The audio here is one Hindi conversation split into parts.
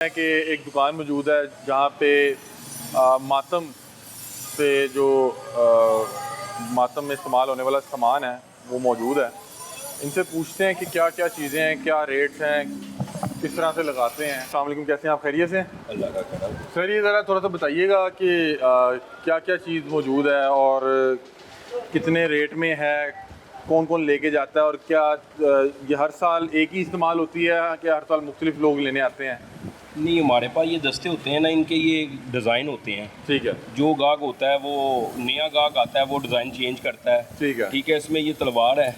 है कि एक दुकान मौजूद है जहाँ पे मातम से जो मातम में इस्तेमाल होने वाला सामान है वो मौजूद है। इनसे पूछते हैं कि क्या क्या चीज़ें हैं, क्या रेट्स हैं, किस तरह से लगाते हैं। अस्सलाम वालेकुम, कैसे हैं आप? खैरियत से? अल्लाह का करम। सर ये ज़रा थोड़ा सा बताइएगा कि क्या क्या चीज़ मौजूद है और कितने रेट में है, कौन कौन लेके जाता है और क्या ये हर साल एक ही इस्तेमाल होती है कि हर साल मुख्तलिफ लोग लेने आते हैं? नहीं, हमारे पास ये दस्ते होते हैं ना, इनके ये डिज़ाइन होते हैं। ठीक है, जो गाहक होता है वो नया गाहक आता है, वो डिज़ाइन चेंज करता है। ठीक है। इसमें ये तलवार है,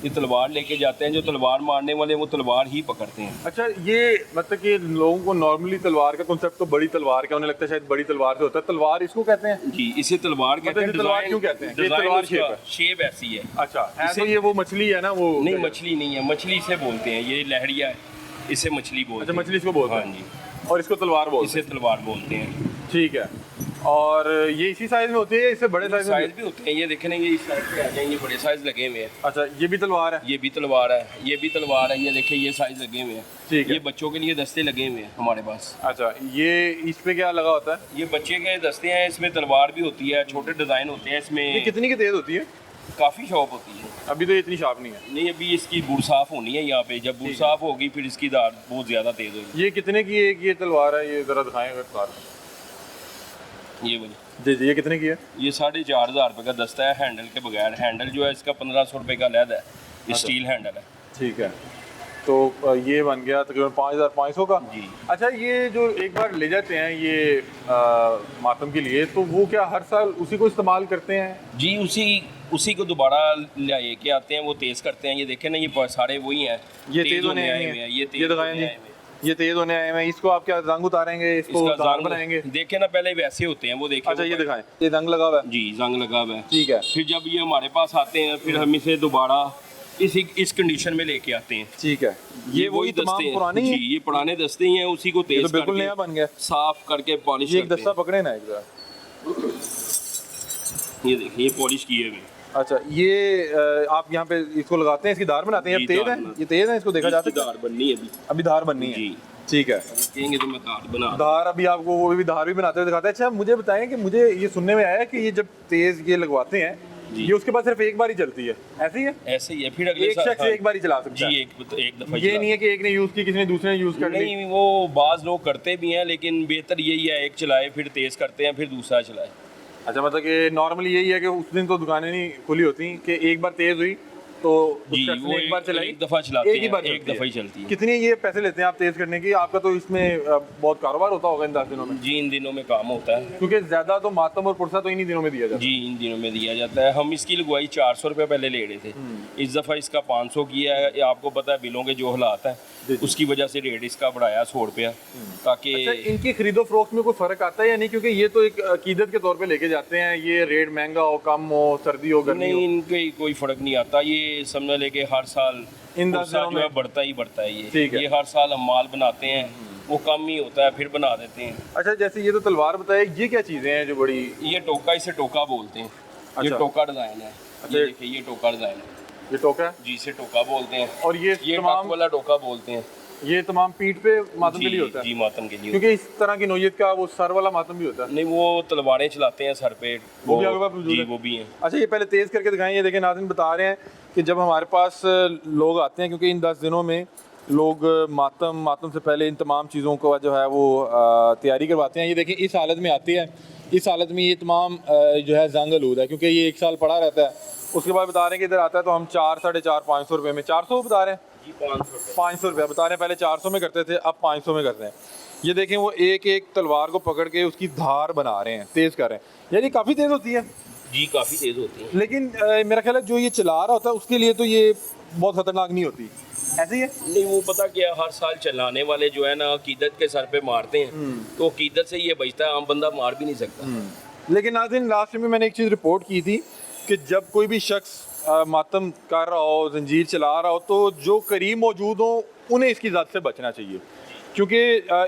ये तलवार लेके जाते हैं। जो तलवार मारने वाले वो तलवार ही पकड़ते हैं। अच्छा, ये मतलब कि लोगों को नॉर्मली तलवार का कॉन्सेप्ट तो बड़ी तलवार का, उन्हें लगता है शायद बड़ी तलवार से होता है। तलवार इसको कहते हैं? जी, इसे तलवार कहते हैं। तलवार क्यों कहते हैं? डिज़ाइन तलवार शेप है। शेप ऐसी है। अच्छा, है तो ये वो मछली है ना? वो नहीं, मछली नहीं है, मछली इसे बोलते हैं। ये लहरिया है, इसे मछली बोलते अच्छा, हैं। मछली इसको बोलते हैं। हाँ जी, और इसको तलवार बोलते इसे तलवार बोलते हैं। हैं। ठीक है। और ये इसी साइज में होती है या इससे बड़े साइज में? साइज भी होते हैं। ये देखें ना, ये इस साइज पे आ जाएंगे, बड़े साइज लगे हुए हैं। अच्छा, ये भी तलवार है? ये भी तलवार है, ये भी तलवार है। ये देखिए, ये साइज लगे हुए हैं। ठीक है। ये बच्चों के लिए दस्ते लगे हुए हैं हमारे पास। अच्छा, ये इस पे क्या लगा होता है? ये बच्चे के दस्ते हैं, इसमें तलवार भी होती है, छोटे डिज़ाइन होते हैं ये इसमें। कितनी की तेज होती है? काफ़ी शॉप होती है। अभी तो ये इतनी शार्प नहीं है। नहीं, अभी इसकी बुर साफ होनी है यहाँ पे। जब बुर साफ होगी फिर इसकी धार बहुत ज़्यादा तेज़ होगी। ये कितने की एक ये तलवार है? ये ज़रा दिखाएं अगर तलवार। ये वाली जी जी, ये कितने की है? ये 4,500 रुपये का दस्ता है, हैंडल के बगैर। हैंडल जो है इसका 1,500 रुपये का अलग है। ये स्टील हैंडल है। ठीक है, तो ये बन गया तकरीबन 5,500 का। जी। अच्छा, ये जो एक बार ले जाते हैं ये मातम के लिए, तो वो क्या हर साल उसी को इस्तेमाल करते हैं? जी, उसी को दोबारा ले के आते हैं, वो तेज़ करते हैं। ये देखें ना, ये सारे वही हैं। ये तेज़ होने आए हैं। ये तेज़ दिखाएं होने जी। आए हैं। ये तेज़ होने आए हैं। इसको आप क्या जंग उतारेंगे? इसको इसका दार जंग बनाएंगे? देखे ना, पहले वैसे होते हैं वो। देखिए, अच्छा, ये दिखाएं, ये जंग लगा हुआ है। जी, जंग लगा हुआ है। ठीक है, फिर जब ये हमारे पास आते हैं, फिर हम इसे दोबारा इस कंडीशन में लेके आते हैं। ठीक है। ये वही तमाम दस्ते हैं। पुराने ही जी, हैं? ये पुराने दस्ते ही हैं। उसी को ये तेज तो बिल्कुल करके नया बन गया। साफ करके पॉलिश ये एक करते दस्ता पकड़े ना एक जरा। हैं। ये देखिए, ये पॉलिश किए हुए। अच्छा, ये आप यहाँ पे इसको लगाते हैं, इसकी धार बनाते हैं? जी, अब तेज धार है, बनाते ये तेज है, इसको देखा जा इसकी सकता है? धार बननी है अभी। अभी धार बननी है? जी। ठीक है। कहेंगे तो मैं धार बना दूं। धार अभी आपको वो भी धार भी बनाते हुए दिखाते हैं। अच्छा, मुझे बताएं कि मुझे ये सुनने में आया कि ये जब तेज ये लगवाते हैं, जी। ये उसके बाद सिर्फ एक बार ही चलती है, ऐसे ही है? ऐसे ही है। फिर अगले एक शख्स हाँ। एक बार ही चला सकता जी, है? एक दफ़ा ये नहीं है कि एक ने यूज की, किसी ने दूसरे ने यूज कर ली? नहीं, वो बाज़ लोग करते भी हैं, लेकिन बेहतर यही है एक चलाए, फिर तेज़ करते हैं, फिर दूसरा चलाए। अच्छा, मतलब कि नॉर्मली यही है कि उस दिन तो दुकानें नहीं खुली होती कि एक बार तेज हुई तो उस जी, शख्स वो ने एक बार चलाई, एक दफ़ा चलाते एक ही हैं, बार एक चलती है। दफ़ा ही चलती है। कितने ये पैसे लेते हैं आप तेज करने की? आपका तो इसमें बहुत कारोबार होता होगा इन 10 दिनों में, जी, इन दिनों में काम होता है। क्योंकि ज्यादा तो मातम और पुरसा तो इन्हीं दिनों में दिया जाता है। जी, इन दिनों में दिया जाता है। हम इसकी लगवाई 400 रुपये पहले ले रहे थे। इस दफ़ा इसका 500 किया है। ये आपको पता है बिलों के जो हालात है, जी, जी। उसकी वजह से रेट इसका बढ़ाया 100 रुपया, ताकि अच्छा, इनकी खरीदो फरोख्त में कोई फर्क आता है या नहीं? क्योंकि ये तो एक अकीदत के तौर पे लेके जाते हैं, ये रेट महंगा हो, कम हो, सर्दी हो, गर्मी हो। नहीं, इनके कोई फ़र्क नहीं आता। ये समझ ले कि हर साल इन 10 पुरसा दिनों जो है में बढ़ता ही बढ़ता है। ठीक है। ये हर साल हम माल बनाते हैं, वो कम ही होता है, फिर बना देते हैं। अच्छा, जैसे ये तो तलवार बताए, ये क्या चीजें हैं जो बड़ी? ये टोका, इसे टोका बोलते हैं। ये अच्छा। टोका डिज़ाइन है। अच्छा। ये देखिए, ये टोका डिज़ाइन है। ये टोका है? जी, इसे टोका बोलते हैं। और ये ये तमाम टक वाला टोका बोलते हैं। ये तमाम पीठ पे मातम के जी, लिए होता है? जी, मातम के लिए। क्योंकि इस तरह की नोयत का वो सर वाला मातम भी होता है। नहीं, वो तलवारें चलाते हैं सर पे। वो भी आपके पास मौजूद जी, है? वो भी हैं। अच्छा, ये पहले तेज़ करके दिखाएं। ये देखें, नाज़रीन बता रहे हैं कि जब हमारे पास लोग आते हैं, क्योंकि इन 10 दिनों में लोग मातम से पहले इन तमाम चीज़ों को जो है वो तैयारी करवाते हैं। ये देखें, इस हालत में आती है। इस हालत में ये तमाम जो है जंग आलूद है, क्योंकि ये 1 साल पड़ा रहता है। उसके बाद बता रहे हैं कि इधर आता है तो हम 4, 450, 500 रुपये में, 400 बता रहे हैं, जी, 500 500 रुपया बता रहे हैं। पहले 400 में करते थे, अब 500 में करते हैं। ये देखें, वो एक एक तलवार को पकड़ के उसकी धार बना रहे हैं, तेज़ कर रहे हैं। यानी काफ़ी तेज़ होती है। जी, काफ़ी तेज़ होती है। लेकिन मेरा ख्याल है जो ये चला रहा होता है उसके लिए तो ये बहुत खतरनाक नहीं होती, ऐसे ही है? नहीं, वो पता क्या, हर साल चलाने वाले जो है ना, अकीदत के सर पे मारते हैं, तो अकीदत से ये बचता है। आम बंदा मार भी नहीं सकता। लेकिन नाज़रीन, लास्ट में मैंने एक चीज़ रिपोर्ट की थी कि जब कोई भी शख्स मातम कर रहा हो, जंजीर चला रहा हो, तो जो करीब मौजूद हो उन्हें इसकी ज़द से बचना चाहिए, क्योंकि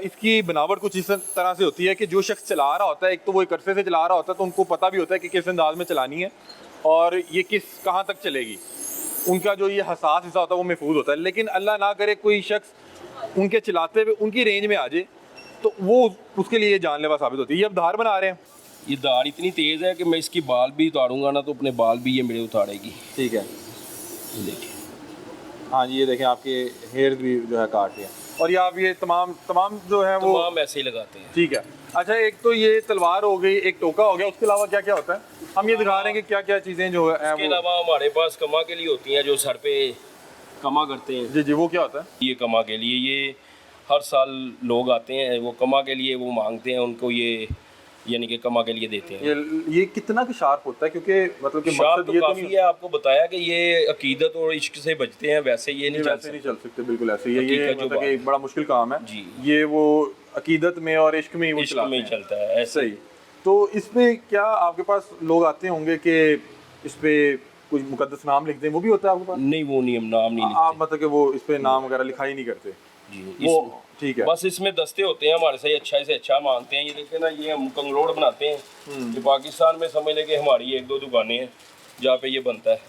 इसकी बनावट कुछ इस तरह से होती है कि जो शख्स चला रहा होता है, एक तो वो एक अरसे से चला रहा होता है, तो उनको पता भी होता है कि किस अंदाज में चलानी है और ये कहाँ तक चलेगी। उनका जो ये हसास हिस्सा होता है वो महफूज होता है। लेकिन अल्लाह ना करे कोई शख्स उनके चलाते हुए उनकी रेंज में आ जाए तो वो उसके लिए जानलेवा साबित होती है। ये अब धार बना रहे हैं। ये धार इतनी तेज है कि मैं इसकी बाल भी उतारूंगा ना तो अपने बाल भी ये मेरे उतारेगी। ठीक है, देखिए हाँ जी, ये देखें आपके हेयर भी जो है काट लिया। और ये आप ये तमाम जो है वो तमाम ऐसे ही लगाते हैं। ठीक है। अच्छा, एक तो ये तलवार हो गई, एक टोका हो गया, उसके अलावा क्या क्या होता है? हम ये दिखा रहे हैं कि क्या क्या चीज़ें जो है इसके अलावा हमारे पास कमा के लिए होती हैं, जो सर पे कमा करते हैं। जी जी, वो क्या होता है? ये कमा के लिए, ये हर साल लोग आते हैं, वो कमा के लिए वो मांगते हैं, उनको ये यानी कि कमा के लिए देते हैं। ये कितना कि शार्प होता है? क्योंकि मतलब कि शार्प मकसद तो ये तो काफ़ी नहीं है। आपको बताया कि ये अकीदत और इश्क से बचते हैं, वैसे ये नहीं वैसे नहीं चल सकते, बिल्कुल ऐसे ही है। ये हकीकत जो मतलब कि बात एक बड़ा मुश्किल काम है जी। ये, वो अकीदत में और इश्क में ही वो इश्क चलाते में ही हैं। चलता है ऐसे सही। तो इसमें क्या आपके पास लोग आते होंगे कि इस पे कुछ मुकद्दस नाम लिख दें, वो भी होता है आपके पास? नहीं, वो नियम नाम नहीं आप मतलब कि वो इस पे नाम वगैरह लिखा ही नहीं करते? जी। वो ठीक है। बस इसमें दस्ते होते हैं हमारे से अच्छा मांगते हैं। ये देखिए ना, ये हम कंगरोड़ बनाते हैं। ये पाकिस्तान में समझ लें कि हमारी 1-2 दुकानें हैं जहाँ पे ये बनता है।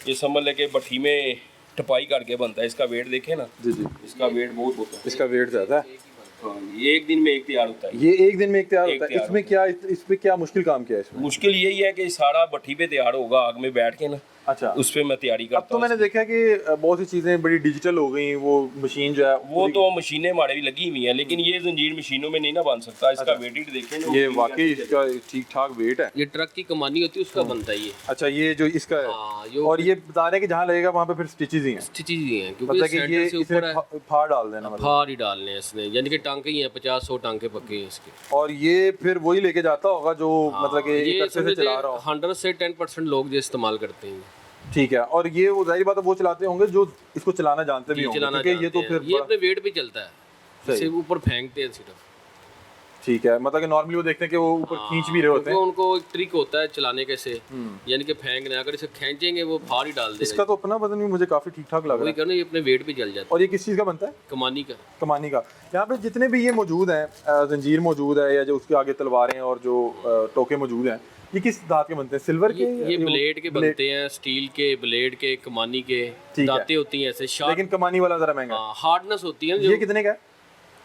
ये समझ लें कि भट्ठी में टपाई करके बनता है। इसका वेट देखें ना जी जी, इसका वेट बहुत होता है। इसका वेट ज़्यादा है। हाँ, ये एक दिन में एक तैयार होता है। ये एक दिन में एक तैयार एक होता है। तैयार इसमें क्या, इस पे क्या मुश्किल काम किया है इसमें? मुश्किल यही है कि सारा भट्ठी पे तैयार होगा आग में बैठ के ना, अच्छा, उस पे मैं तैयारी अब करता तो हूँ। मैंने देखा है कि बहुत सी चीज़ें बड़ी डिजिटल हो गई। वो मशीन जो है वो तो मशीनें हमारे भी लगी हुई हैं, लेकिन ये जंजीर मशीनों में नहीं ना बन सकता। इसका वेट देखें ना, ये वाकई इसका ठीक ठाक वेट है। ये ट्रक की कमानी होती है, उसका बनता है ये। अच्छा, ये जो इसका हाँ, है, और ये बता रहे हैं कि जहाँ लगेगा वहाँ पे फिर स्टिचेस ही हैं। स्टिचेस ही हैं, क्योंकि मतलब कि सेंटर ये से ऊपर है। इसमें फाड़ डाल देना मतलब। फार ही डालने हैं इसने, यानी कि टांके ही हैं, 50-100 टांके पक्के हैं इसके। और ये फिर वही लेके जाता होगा जो मतलब कि एक ये अच्छे से चला रहा हो। 100 से 10% लोग जो इस्तेमाल करते हैं ठीक है। और ये वो जाहिर बात है वो चलाते होंगे जो इसको चलाना जानते भी ये होंगे, चलाना क्योंकि ये तो जानते हैं। फिर ये बड़ा- अपने वेट पे चलता है, सही। इसे ऊपर फेंकते हैं सिर्फ। ठीक है, मतलब कि नॉर्मली वो देखते हैं कि वो ऊपर खींच भी रहे होते क्योंकि हैं। उनको एक ट्रिक होता है चलाने के से, यानी कि फेंकने, अगर इसे खींचेंगे वो फार ही डाल इसका देगा। तो अपना वजन भी मुझे काफी ठीक ठाक लग रहा वही है। करना, ये अपने वेट पे चल जाता और ये किस चीज़ का बनता है? है, कमानी का। कमानी का। यहाँ पे जितने भी ये मौजूद हैं, जंजीर मौजूद है या जो उसके आगे तलवारें और जो टोके मौजूद हैं, ये किस धात के बनते हैं? सिल्वर के? ये ब्लेड के बनते हैं, स्टील के, ब्लेड के, कमानी के। है। दाते होती हैं ऐसे शार्प। लेकिन कमानी वाला जरा महंगा है। हार्डनेस होती है ना ये जो, कितने का है?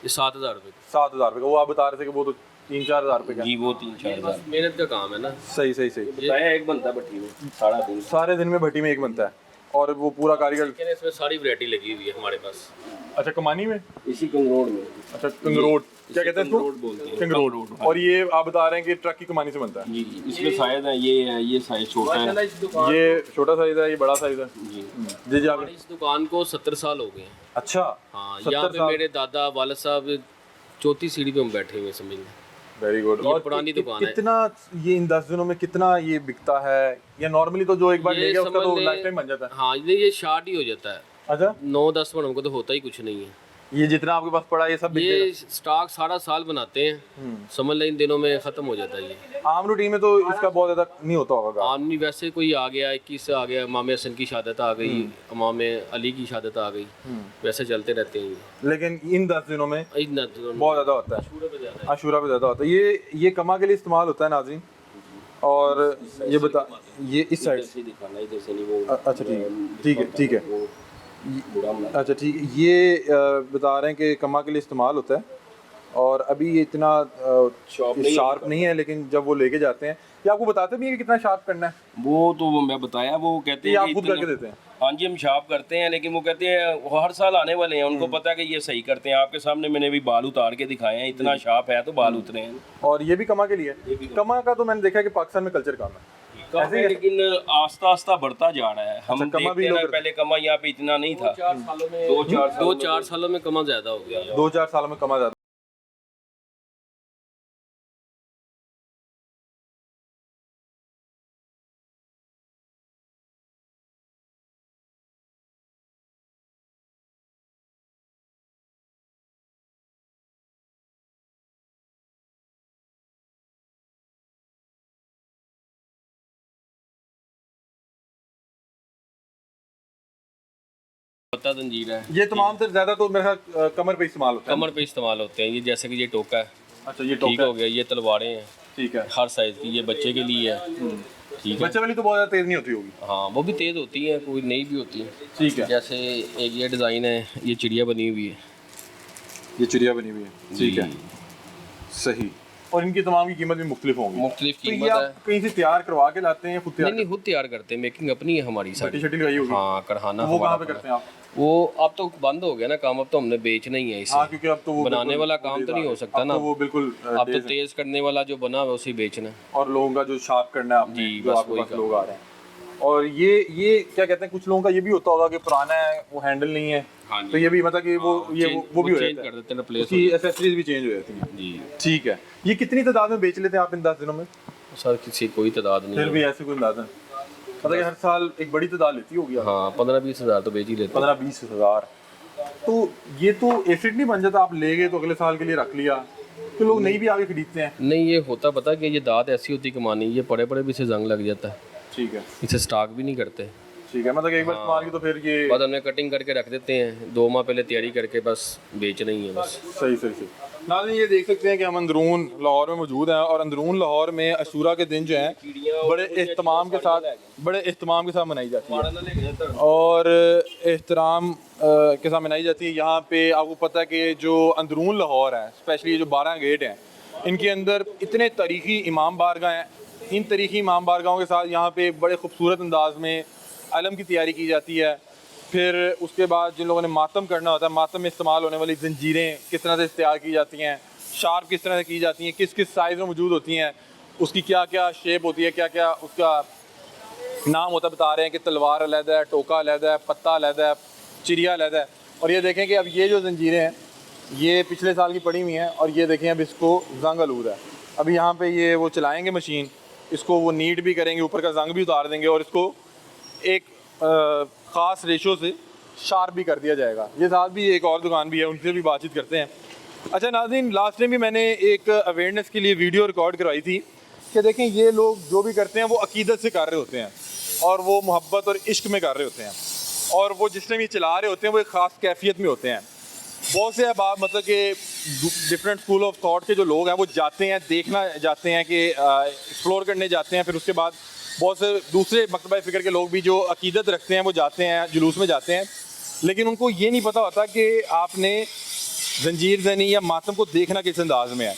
ये 7,000 रुपये का। 7,000 रुपये का। वो आप बता रहे थे कि वो तो 3-4 हज़ार रुपये का है। जी, वो 3-4 हज़ार मेहनत का काम है ना। सही सही सही। बताया। एक बनता है भट्ठी में सारा दिन। सारे दिन में भट्टी में एक बनता है और वो पूरा कारीगर। लेकिन इसमें सारी वैरायटी लगी हुई है हमारे पास। अच्छा, कमानी में? इसी कंगरोड़ में। अच्छा, कंगरोट क्या कहते हैं इसको? कंगरोट बोलते हैं। कंगरोट। और ये आप बता रहे हैं कि ट्रक की कमानी से बनता है। जी, इसमें साइज है, ये है, ये साइज छोटा है। ये छोटा साइज है, ये बड़ा साइज है। जी। जी जी, आप। इस दुकान को 70 साल हो गए हैं। अच्छा, हाँ, 70 यहाँ पे साल। मेरे दादा वालिद साहब चौथी सीढ़ी पे हम बैठे हुए समझ लें। Very good. ये और पुरानी दुकान है। कितना ये इन 10 दिनों में कितना ये बिकता है? या नॉर्मली तो जो एक बार ये ले गया उसका तो समझ लें- लाइफ टाइम बन जाता है। हाँ, ये शार्ट ही हो जाता है। अच्छा, 9-10 मन हमको तो होता ही कुछ नहीं है। ये जितना आपके पास पड़ा है ये सब बिक ये जाएगा? स्टॉक सारा साल बनाते हैं, समझ लें इन दिनों में ख़त्म हो जाता है ये। आम रूटीन में तो इसका बहुत ज़्यादा नहीं होता होगा। आदमी वैसे कोई आ गया, 21 से आ गया, इमाम हसन की शहादत आ गई, इमाम अली की शहादत आ गई, वैसे चलते रहते हैं ये। लेकिन इन 10 दिनों में इतना बहुत ज़्यादा होता है। पूरे पे ज्यादा है। आशूरा पे ज़्यादा होता है। ये कमा के लिए इस्तेमाल होता है नाज़रीन। और ये बता, ये इस साइड से। ऐसे दिखाना, इधर से नहीं वो। अच्छा, ठीक है ठीक है ठीक है। वो बुरा बना। अच्छा ठीक है। ये बता रहे हैं कि कमा के लिए इस्तेमाल होता है और अभी ये इतना शार्प नहीं है, लेकिन जब वो लेके जाते हैं ये आपको बताते भी हैं कि कितना शार्प करना है? वो तो मैं बताया, वो कहते ये हैं आप कि खुद इतना- करके देते हैं? हाँ जी, हम शार्प करते हैं, लेकिन वो कहते हैं वो हर साल आने वाले हैं, उनको पता है कि ये सही करते हैं। आपके सामने मैंने भी बाल उतार के दिखाए हैं, इतना शार्प है तो बाल उतरे हैं। और ये भी कमा के लिए है? कमा का तो मैंने देखा है कि पाकिस्तान में कल्चर काम है। कम है, लेकिन आस्ता आस्ता बढ़ता जा रहा है। हम अच्छा, कमा भी देखते हैं लोग ना, पहले कमा यहाँ पे इतना नहीं था। 4 सालों में 2-4 सालों में कमा ज्यादा हो गया। 2-4 सालों में कमा जाता पता जंजीर है, है। ये तमाम से ज़्यादा तो मेरे ख्याल कमर पे इस्तेमाल होता है। कमर पे इस्तेमाल होते हैं ये, जैसे कि ये टोका है, अच्छा, ये ठीक टोका हो गया। ये तलवारें हैं, ठीक है। हर साइज की, ये बच्चे के लिए है, ठीक है। बच्चे वाली तो बहुत ज़्यादा तेज़ नहीं होती होगी। हाँ, वो भी तेज़ होती है, कोई नहीं भी होती है। ठीक है। जैसे एक ये डिज़ाइन है, ये चिड़िया बनी हुई है। ये चिड़िया बनी हुई है, ठीक है। सही। और इनकी तमाम की कीमत भी मुख्तलिफ होंगी। मुख्तलिफ तो ये कीमत आप है। कहीं से तैयार करवा के लाते हैं या खुद नहीं नहीं, खुद तैयार करते हैं, मेकिंग अपनी है हमारी छटी सारी। छटी लगाई होगी? हाँ, करहाना वो कहाँ हमारा पे अपना करते हैं आप? वो अब तो बंद हो गया ना काम, अब तो हमने बेचना ही है इसे। हाँ, क्योंकि अब तो वो बनाने बिल्कुल वाला काम तो नहीं हो सकता अब ना। तो वो बिल्कुल अब तो तेज है। तेज करने वाला जो बना है उसी बेचना है। और लोगों का जो शार्प करना है आपने, जी, जो बस आपके वही पास काम। लोग आ रहे हैं। और ये क्या कहते हैं, कुछ लोगों का ये भी होता होगा कि पुराना है, वो हैंडल नहीं है, हाँ जी। तो ये भी मतलब कि वो हाँ, ये change- वो भी हो change जाता है, कर देते हैं, replace उसकी हो जाता एसेसरीज भी चेंज हो जाती हैं। जी ठीक है। ये कितनी तादाद में बेच लेते हैं आप इन 10 दिनों में? सर, किसी कोई तादाद नहीं फिर है। भी ऐसे कोई अंदाजा मतलब कि हर साल एक बड़ी तादाद लेती होगी आप? हाँ, 15-20 हज़ार तो बेच ही लेते हैं। 15-20 हज़ार। तो ये तो एसिड नहीं बन जाता, आप ले गए तो अगले साल के लिए रख लिया, तो लोग नहीं भी आगे खरीदते हैं? नहीं, ये होता पता कि ये दांत ऐसी होती कमानी, ये पड़े पड़े भी इसे जंग लग जाता है, ठीक है, इसे स्टॉक भी नहीं करते। ठीक है। मतलब कि एक बार इस्तेमाल की तो फिर ये बाद हमने कटिंग करके रख देते हैं, 2 माह पहले तैयारी करके, बस बेचना ही है बस। सही सही सही। नाज़रीन, ये देख सकते हैं कि हम अंदरून लाहौर में मौजूद हैं, और अंदरून लाहौर में अशूरा के दिन जो हैं बड़े एहतमाम के साथ मनाई जाती है, और एहतराम के साथ मनाई जाती है। यहाँ पे आपको पता है कि जो अंदरून लाहौर है, स्पेशली जो 12 गेट हैं, इनके अंदर इतने तारीखी इमाम बारगाह हैं। इन तारीखी इमाम बारगाहों के साथ यहाँ पे बड़े खूबसूरत अंदाज में अलम की तैयारी की जाती है। फिर उसके बाद जिन लोगों ने मातम करना होता है, मातम में इस्तेमाल होने वाली जंजीरें किस तरह से तैयार की जाती हैं, शार्प किस तरह से की जाती हैं, किस किस साइज़ में मौजूद होती हैं, उसकी क्या क्या शेप होती है, क्या क्या उसका नाम होता है, बता रहे हैं कि तलवार अलहदा है, टोका अलहदा है, पत्ता अलहदा है, चिड़िया अलहदा है। और ये देखें कि अब ये जो जंजीरें हैं ये पिछले साल की पड़ी हुई हैं, और ये देखें अब इसको जंग आलूद है। अभी यहाँ पे ये वो चलाएंगे मशीन, इसको वो नीट भी करेंगे, ऊपर का जंग भी उतार देंगे, और इसको एक ख़ास रेशो से शार्प भी कर दिया जाएगा। ये साथ भी एक और दुकान भी है, उनसे भी बातचीत करते हैं। अच्छा नाज़रीन, लास्ट टाइम भी मैंने एक अवेयरनेस के लिए वीडियो रिकॉर्ड करवाई थी कि देखें ये लोग जो भी करते हैं वो अकीदत से कर रहे होते हैं, और वो मोहब्बत और इश्क में कर रहे होते हैं, और वो जिस टाइम ये चला रहे होते हैं वो एक ख़ास कैफियत में होते हैं। बहुत से अहबाब मतलब कि डिफरेंट स्कूल ऑफ थॉट के जो लोग हैं वो जाते हैं, देखना जाते हैं, कि एक्सप्लोर करने जाते हैं। फिर उसके बाद बहुत से दूसरे मकतबा फ़िक्र के लोग भी जो अकीदत रखते हैं वो जाते हैं, जुलूस में जाते हैं, लेकिन उनको ये नहीं पता होता कि आपने जंजीर ज़नी या मातम को देखना किस अंदाज में है।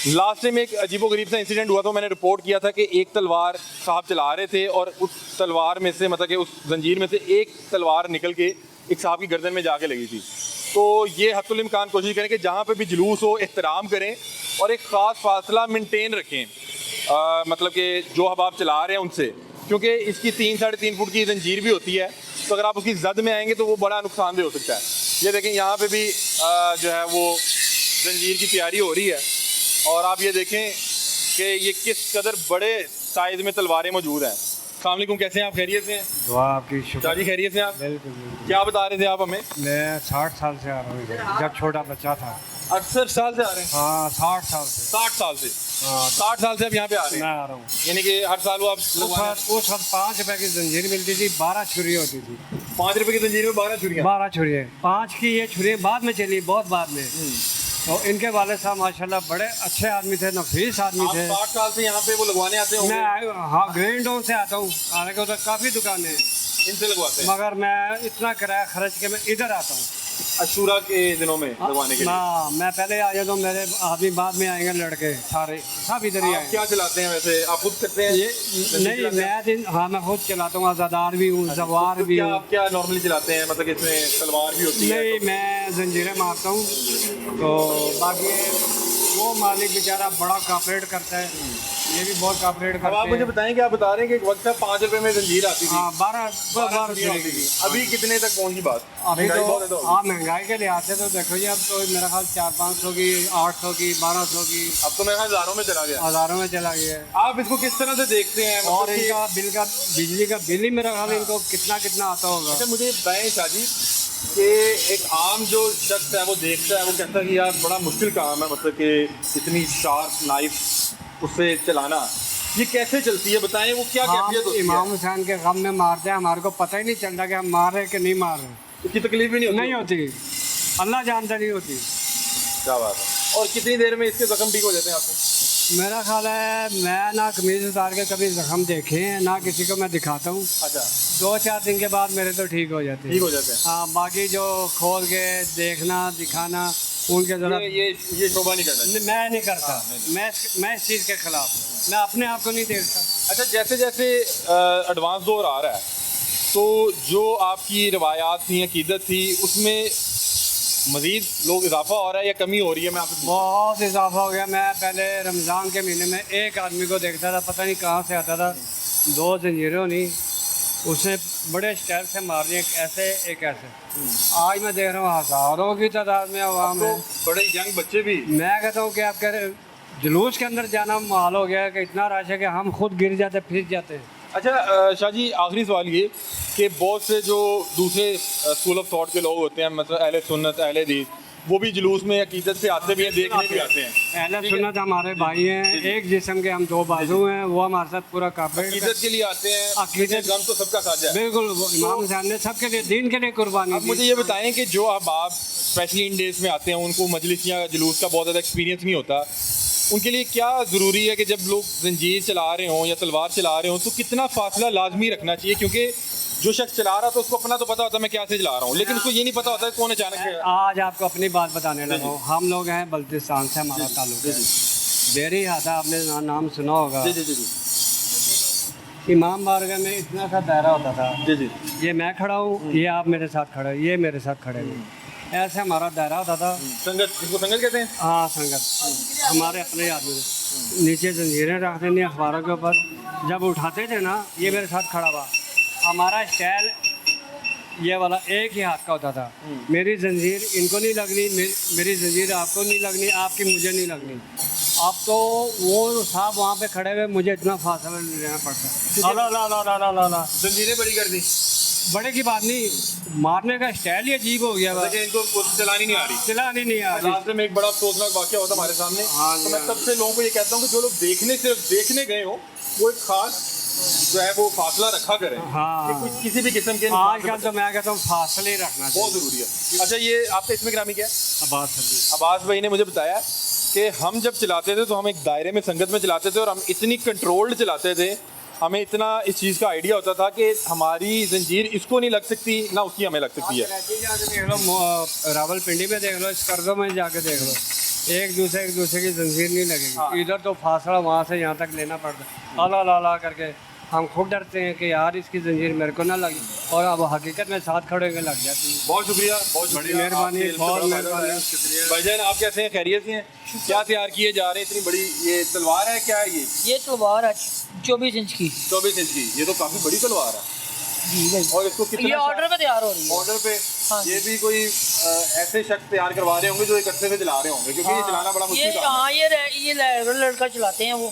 लास्ट टाइम एक अजीबोगरीब सा इंसिडेंट हुआ था, मैंने रिपोर्ट किया था कि एक तलवार साहब चला रहे थे, और उस तलवार में से मतलब कि उस जंजीर में से एक तलवार निकल के एक साहब की गर्दन में जाके लगी थी। तो ये हत्तुल इम्कान कोशिश करें कि जहाँ पे भी जुलूस हो एहतराम करें, और एक ख़ास फासला मेंटेन रखें, मतलब कि जो अहबाब चला रहे हैं उनसे, क्योंकि इसकी 3-3.5 फुट की जंजीर भी होती है, तो अगर आप उसकी जद में आएंगे तो वो बड़ा नुकसानदेह हो सकता है। ये देखें यहाँ पे भी जो है वो जंजीर की तैयारी हो रही है, और आप ये देखें कि ये किस कदर बड़े साइज़ में तलवारें मौजूद हैं। अस्सलाम वालेकुम, कैसे हैं आप? खैरियत से हैं? दुआ आपकी शुक्र। शादी खैरियत से हैं आप? बिल्कुल बिल्कुल। क्या बता रहे थे आप हमें? मैं 60 साल से आ रहा हूँ इधर, जब छोटा बच्चा था। 68 साल से आ रहे हैं? हाँ, 60 साल से। 60 साल से? हाँ, 60 साल से आप यहाँ पे आ रहे मैं हैं, आ रहा हूँ। यानी कि हर साल वो आप उस वक्त 5 रुपए की जंजीर मिलती थी, 12 छुरी होती थी। 5 रुपए की जंजीर में 12 छुरियाँ? 12 छुरी, 5 की ये छुरी बाद में चली, बहुत बाद में। तो इनके वाले साहब माशाल्लाह बड़े अच्छे आदमी थे, नफीस आदमी आप थे। 60 साल से यहाँ पे वो लगवाने आते होंगे? मैं हाँ ग्रैंड टाउन से आता हूँ, हालांकि उधर काफ़ी दुकानें हैं, इनसे लगवाते हैं? मगर मैं इतना किराया खर्च के मैं इधर आता हूँ। अशूरा के दिनों में लगवाने के लिए? हाँ, मैं पहले आ जाता हूँ, मेरे आदमी बाद में आएंगे, लड़के सारे सब इधर ही आप आएंगे। क्या चलाते हैं वैसे? आप खुद करते हैं? ये नहीं, हाँ मैं खुद चलाता हूँ, आज़ादार भी हूँ, जवार तो भी क्या हूँ। आप क्या नॉर्मली चलाते हैं, मतलब कि इसमें तलवार भी होती है? नहीं, मैं जंजीरें मारता हूँ, तो बाकी वो मालिक बेचारा बड़ा कॉपरेट करता है, ये भी बहुत कॉपरेट अब आप करते मुझे हैं। बताएं कि आप बता रहे हैं कि एक वक्त था 5 रुपए में जंजीर आती थी, हाँ, 12 छुरियाँ होती थी, अभी कितने तक पहुंची बात? अभी महंगाई बहुत है तो तो हाँ, महंगाई के लिहाज से तो देखो जी, अब तो मेरा ख्याल 400-500 की, 800 की, 1200 की, अब तो मेरे ख्याल हज़ारों में चला गया। हज़ारों में चला गया है। आप इसको किस तरह से देखते हैं? और मतलब कि- इनका बिल का, बिजली का बिल ही मेरा ख्याल इनको कितना आता होगा। अच्छा, मुझे बताएं शादी कि एक आम जो शख्स है वो देखता है, वो कहता है कि यार बड़ा मुश्किल काम है, मतलब कि इतनी शार्प नाइफ उससे चलाना, ये कैसे चलती है? बताएं वो क्या हम कैफियत होती इमाम है? हुसैन के गम में मारते हैं, हमारे को पता ही नहीं चलता कि हम मार रहे हैं कि नहीं मार रहे। उसकी तकलीफ भी नहीं होती? नहीं होती, अल्लाह जानता नहीं होती। क्या बात है। और कितनी देर में इसके जख्म ठीक हो जाते हैं आपको? मेरा ख्याल है मैं ना कमीज उतार के कभी जख्म देखे हैं, ना किसी को मैं दिखाता हूँ। अच्छा, 2-4 दिन के बाद मेरे तो ठीक हो जाते ठीक हैं। हो जाते हैं। हाँ, बाकी जो खोल के देखना दिखाना उनके ज़रा ये शोभा नहीं करना चाहिए। मैं नहीं करता, मैं इस चीज़ के खिलाफ हूँ। मैं अपने आप को नहीं देखता। अच्छा, जैसे जैसे एडवांस दौर आ रहा है तो जो आपकी रवायात थी, अकीदत थी, उसमें मज़ीद लोग इजाफा हो रहा है या कमी हो रही है? मैं आपसे बहुत इजाफा हो गया। मैं पहले रमज़ान के महीने में एक आदमी को देखता था, पता नहीं कहाँ से आता था, 2 जंजीरों नहीं, उसने बड़े स्टाइल से मार दिए, एक ऐसे एक ऐसे। आज मैं देख रहा हूँ हज़ारों की तादाद में आवाम तो है। बड़े यंग बच्चे भी। मैं कहता हूँ कि आप कह रहे जुलूस के अंदर जाना माल हो गया है कि इतना रश है कि हम खुद गिर जाते फिर जाते हैं। अच्छा शाह जी, आखिरी सवाल ये कि बहुत से जो दूसरे स्कूल ऑफ थॉट के लोग होते हैं, मतलब अहले सुन्नत, अहले हदीस, वो भी जुलूस में अकीदत से आते भी हैं, देखने भी आते हैं। अहले सुन्नत हमारे भाई हैं, एक जिस्म के हम 2 बाजू हैं, वो हमारे साथ पूरा काफिर अकीदत के लिए आते हैं, अकीदत गम तो सबका साझा है। बिल्कुल, वो इमाम हुसैन ने सबके लिए दीन के लिए कुर्बानी अब दी। मुझे ये बताएं कि जो अब आप स्पेशली इन डेज में आते हैं, उनको मजलिस या जुलूस का बहुत ज़्यादा एक्सपीरियंस नहीं होता, उनके लिए क्या ज़रूरी है कि जब लोग जंजीर चला रहे हों या तलवार चला रहे हों तो कितना फासला लाजमी रखना चाहिए? क्योंकि जो शख्स चला रहा था उसको अपना तो पता होता है मैं क्या से चला रहा हूँ, लेकिन उसको ये नहीं पता होता है कौन अचानक से। आज आपको अपनी बात बताने लगा हूँ। हम लोग हैं बल्तिस्तान से, हमारा ताल्लुक है। बेरी हाथा आपने नाम सुना होगा। जी जी जी इमाम बारगाह में इतना सा दायरा होता था, जी जी ये मैं खड़ा हूँ, ये आप मेरे साथ खड़े, ये मेरे साथ खड़े हैं, ऐसे हमारा दायरा होता था। संगत, इसको संगत कहते हैं। हाँ, संगत हमारे अपने आदमी नीचे जंजीरें रख देनी अखबारों के ऊपर, जब उठाते थे ना ये मेरे साथ खड़ा हुआ, हमारा स्टाइल ये वाला एक ही हाथ का होता था। मेरी जंजीर इनको नहीं लगनी, मेरी जंजीर आपको नहीं लगनी, आपकी मुझे नहीं लगनी। अब तो वो साहब वहाँ पे खड़े हुए, मुझे इतना फासला लेना पड़ता। ला जंजीरें बड़ी कर दी, बड़े की बात नहीं, मारने का स्टाइल ही अजीब हो गया। लेकिन इनको चलानी नहीं आ रही। चलानी नहीं आ रही। रास्ते में एक बड़ा अफसोसनाक वाक़या होता हमारे सामने। हाँ जी, तो मैं हाँ। सबसे लोगों को ये कहता हूँ कि जो लोग सिर्फ देखने गए हो, वो एक खास जो है वो फासला रखा करें। हाँ। कि कुछ किसी भी किस्म के नुकसान से आजकल तो मैं कहता हूँ फासले ही रखना बहुत चाहिए। ज़रूरी है। अच्छा, ये आपका इसमें ग्रामी क्या है? अब्बास अली। अब्बास भाई ने मुझे बताया कि हम जब चलाते थे तो हम एक दायरे में, संगत में चलाते थे और हम इतनी कंट्रोल्ड चलाते थे, हमें इतना इस चीज़ का आइडिया होता था कि हमारी जंजीर इसको नहीं लग सकती ना उसकी हमें लग सकती है। देख लो, रावलपिंडी में देख लो, स्कर्दों में जाके देख लो, एक दूसरे की जंजीर नहीं लगेगी। हाँ। इधर तो फासला वहाँ से यहाँ तक लेना पड़ता है, अला ला ला करके। हम खुद डरते हैं कि यार इसकी जंजीर मेरे को ना लगी, और अब हकीकत में साथ खड़े होकर लग जाती है। बहुत शुक्रिया, बहुत बड़ी मेहरबानी, बहुत मेहरबानी। भाईजान, आप कैसे हैं? खैरियत से हैं? क्या तैयार किए जा रहे हैं? इतनी बड़ी ये तलवार है, क्या है ये? ये तलवार है 24 इंच की। 24 इंच की, ये तो काफ़ी बड़ी तलवार है। जी भाई, और इसको कितना ये ऑर्डर पे तैयार हो रही है। ऑर्डर पे? हाँ। ये भी कोई ऐसे शख्स तैयार करवा रहे होंगे जो इकट्ठे से चला रहे होंगे, क्योंकि ये चलाना बड़ा मुश्किल काम है। हाँ, ये लड़का चलाते हैं, वो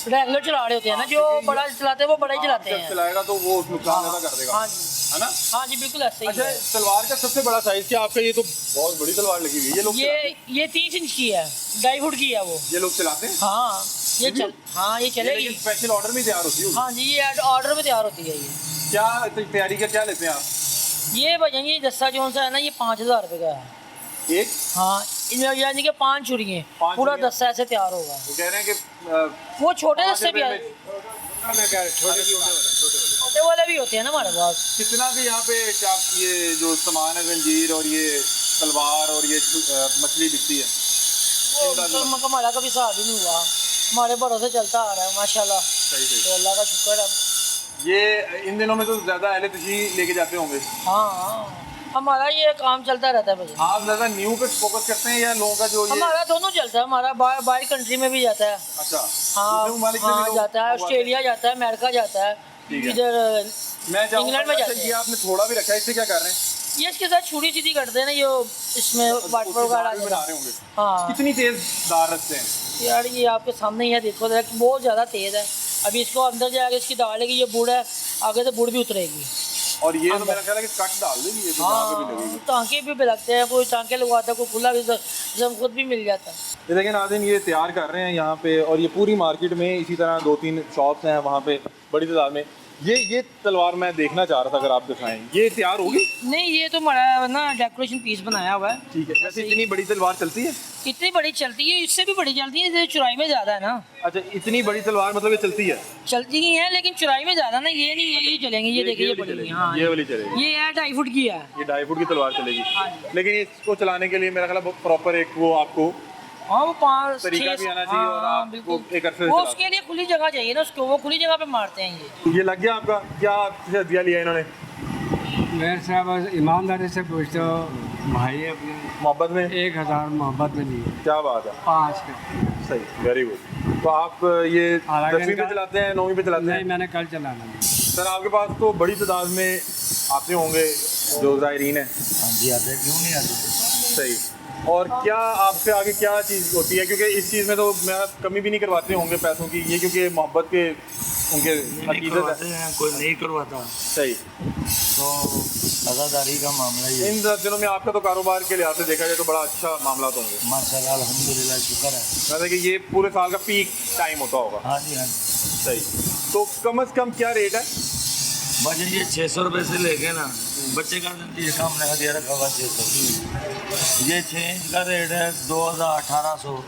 रेगुलर चला रहे होते हैं ना, जो बड़ा चलाते हैं वो बड़ा ही चलाते जब हैं। चलाएगा तो वो नुकसान ज़्यादा कर देगा, हाँ जी, है ना? हाँ जी, बिल्कुल ऐसे ही अच्छा, है। तलवार का सबसे बड़ा साइज क्या आपका? ये तो बहुत बड़ी तलवार लगी हुई है। ये लोग चलाते हैं? ये 30 इंच की है, 2.5 फुट की है वो। ये लोग चलाते हैं? हाँ, ये चलेगी। लेकिन स्पेशल ऑर्डर में तैयार होती है? हाँ जी, ये ऑर्डर पे तैयार होती है। ये क्या तैयारी का क्या लेते हैं आप? ये भजन ये दस्ता जो सा है ना, ये 5000 रुपये का है। एक? हाँ, यानी कि 5 छुरियाँ, 5 पूरा छुरियाँ? दस्ता ऐसे तैयार होगा। वो कह रहे हैं कि वो छोटे 5 दस्ते भी रुपए आए, में छोटे वाले भी होते हैं ना हमारे पास। कितना भी यहाँ पे ये जो सामान है, जंजीर और ये तलवार और ये मछली बिकती है? वो तो हमारा कभी हिसाब ही नहीं हुआ, हमारे भरोसे चलता आ रहा है माशाल्लाह। सही सही। तो अल्लाह का शुक्र है। ये इन दिनों में तो ज़्यादा अहले तशरीह लेके जाते होंगे। हाँ, हमारा ये काम चलता रहता है भैया। आप ज़्यादा न्यू पे फोकस करते हैं या लोगों का जो ये? हमारा दोनों चलता है, हमारा बाहर कंट्री में भी जाता है। अच्छा, हाँ, दूसरे ममालिक में भी हाँ लोग जाता है, मंगवाते हैं? ऑस्ट्रेलिया जाता है, अमेरिका जाता है, ठीक है। इधर मैं चाहूँगा, इंग्लैंड में अच्छा, जाते ये हैं। आपने थोड़ा भी रखा है, इससे क्या कर रहे हैं? ये इसके साथ छुरी सीधी करते हैं ना, ये इसमें वाटर उसकी दाल भी वगैरह। बना रहे होंगे। हाँ कितनी तेज दार रखते हैं? यार, ये आपके सामने ही है, देखो जरा, बहुत ज़्यादा तेज़ है। अभी इसको अंदर जाएगा, इसकी डालेगी, ये बुड़ है, आगे से बुड़ भी उतरेगी। और ये तो मेरा ख्याल है कि कट डाल देंगे, ये तो जहाँ पे भी लगेगी। टांके भी लगते हैं, कोई टांके लगवाता है, कोई खुला भी जम खुद भी मिल जाता है। ये देखिए नाज़रीन, ये तैयार कर रहे हैं यहाँ पे, और ये पूरी मार्केट में इसी तरह 2-3 शॉप्स हैं वहाँ पे बड़ी तादाद में। ये तलवार मैं देखना चाह रहा था, अगर आप दिखाएं, ये तैयार होगी? नहीं, ये तो हमारा ना डेकोरेशन पीस बनाया हुआ है। ठीक है। वैसे इतनी बड़ी तलवार चलती है? इतनी बड़ी चलती है, इससे भी बड़ी चलती है, इससे चुराई में ज़्यादा है ना। अच्छा, इतनी बड़ी तलवार मतलब ये चलती है? चलती ही है लेकिन चुराई में ज़्यादा ना, ये नहीं है, ये चलेंगे, ये देखिए ये वाली पड़ेगी। चलेगी, हाँ, ये वाली चलेगी। ये है 2.5 फुट की है। ये 2.5 फुट की तलवार चलेगी। हाँ। लेकिन इसको चलाने के लिए मेरा ख्याल है प्रॉपर एक वो आपको हाँ, वो 5 तरीका भी आना चाहिए, और आप बिल्कुल वो एक अरसे से वो चला उसके लिए खुली जगह चाहिए ना उसको, वो खुली जगह पे मारते हैं ये। ये लग गया आपका? क्या हदिया लिया इन्होंने? मेरे साहब ईमानदारी से पूछते हो भाई, अपने मोहब्बत में? 1000 मोहब्बत में दिए, क्या बात है, 5 के। सही, वेरी गुड। तो आप ये हालांकि 10वीं पे इनका- चलाते हैं, 9वीं पे चलाते नहीं, हैं? मैंने कल चलाना है। सर आपके पास तो बड़ी तादाद में आते होंगे जो ज़ायरीन है। हाँ जी आते हैं, क्यों नहीं आते। सही। और क्या आपसे आगे क्या चीज़ होती है, क्योंकि इस चीज़ में तो मैं कमी भी नहीं करवाते होंगे पैसों की, ये क्योंकि मोहब्बत के उनके नहीं अकीदत करवाते है। हैं, कोई नहीं करवाता सही। तो अदादारी का मामला ही है। इन दिनों में आपका तो कारोबार के लिहाज से देखा जाए तो बड़ा अच्छा मामला होंगे, माशाल्लाह अल्हम्दुलिल्लाह, शुक्र है। मतलब कि ये पूरे साल का पीक टाइम होता होगा। हाँ जी हाँ जी। सही। तो कम से कम क्या रेट है? बस ये 600 रुपये से लेके ना, बच्चे का ये सामने का दिया रखा हुआ 600। ये 6 इंच का रेट है 2800।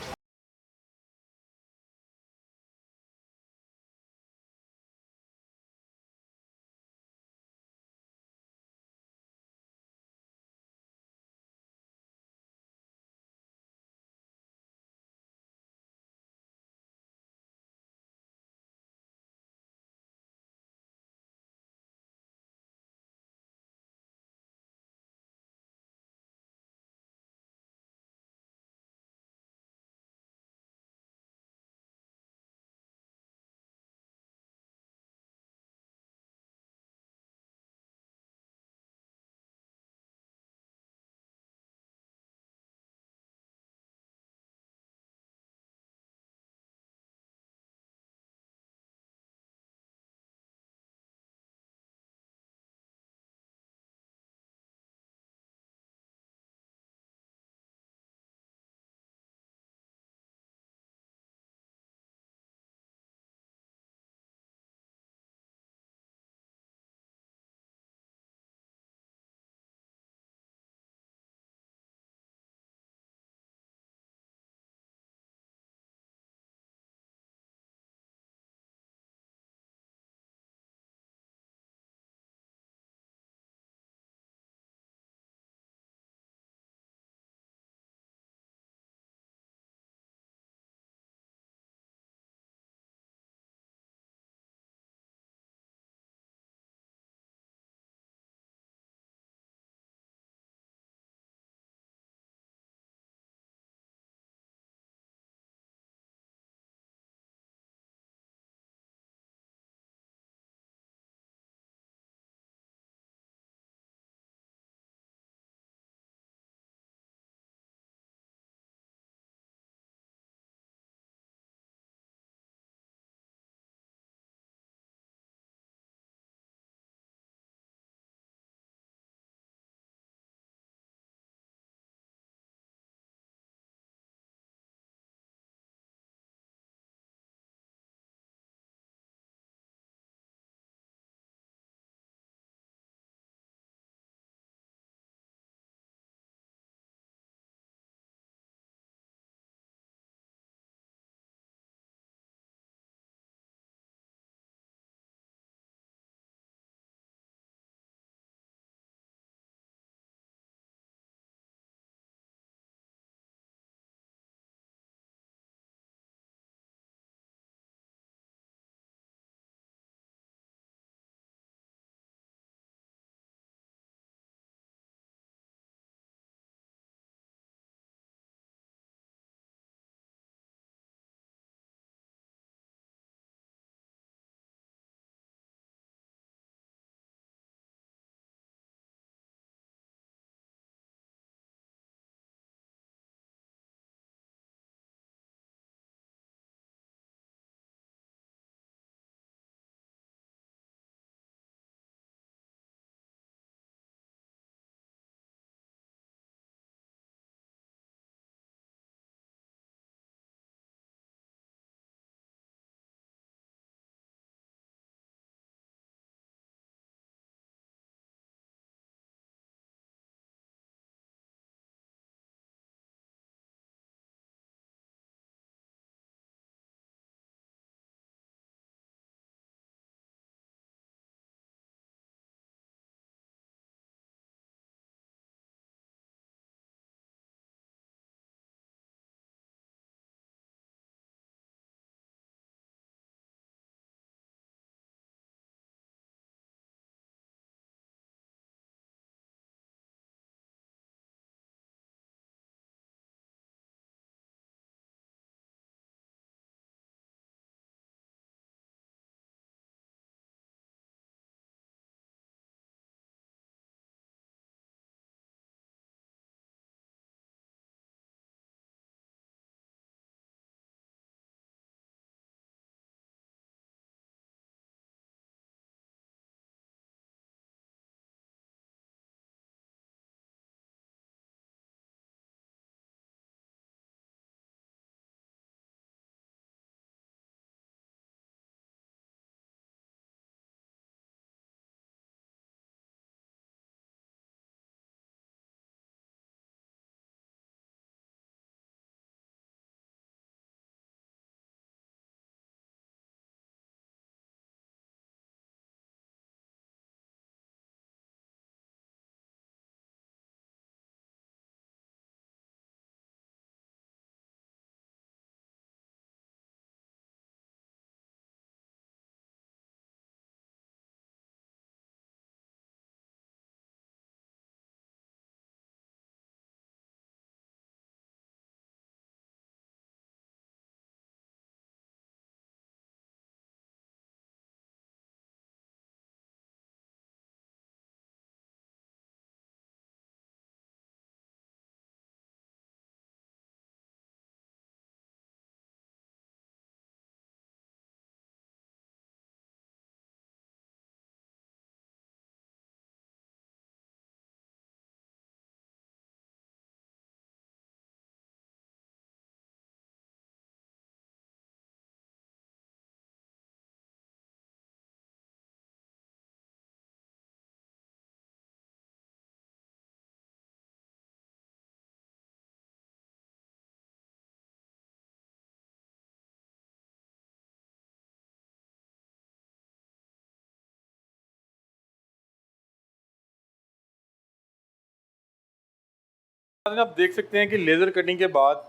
आप देख सकते हैं कि लेज़र कटिंग के बाद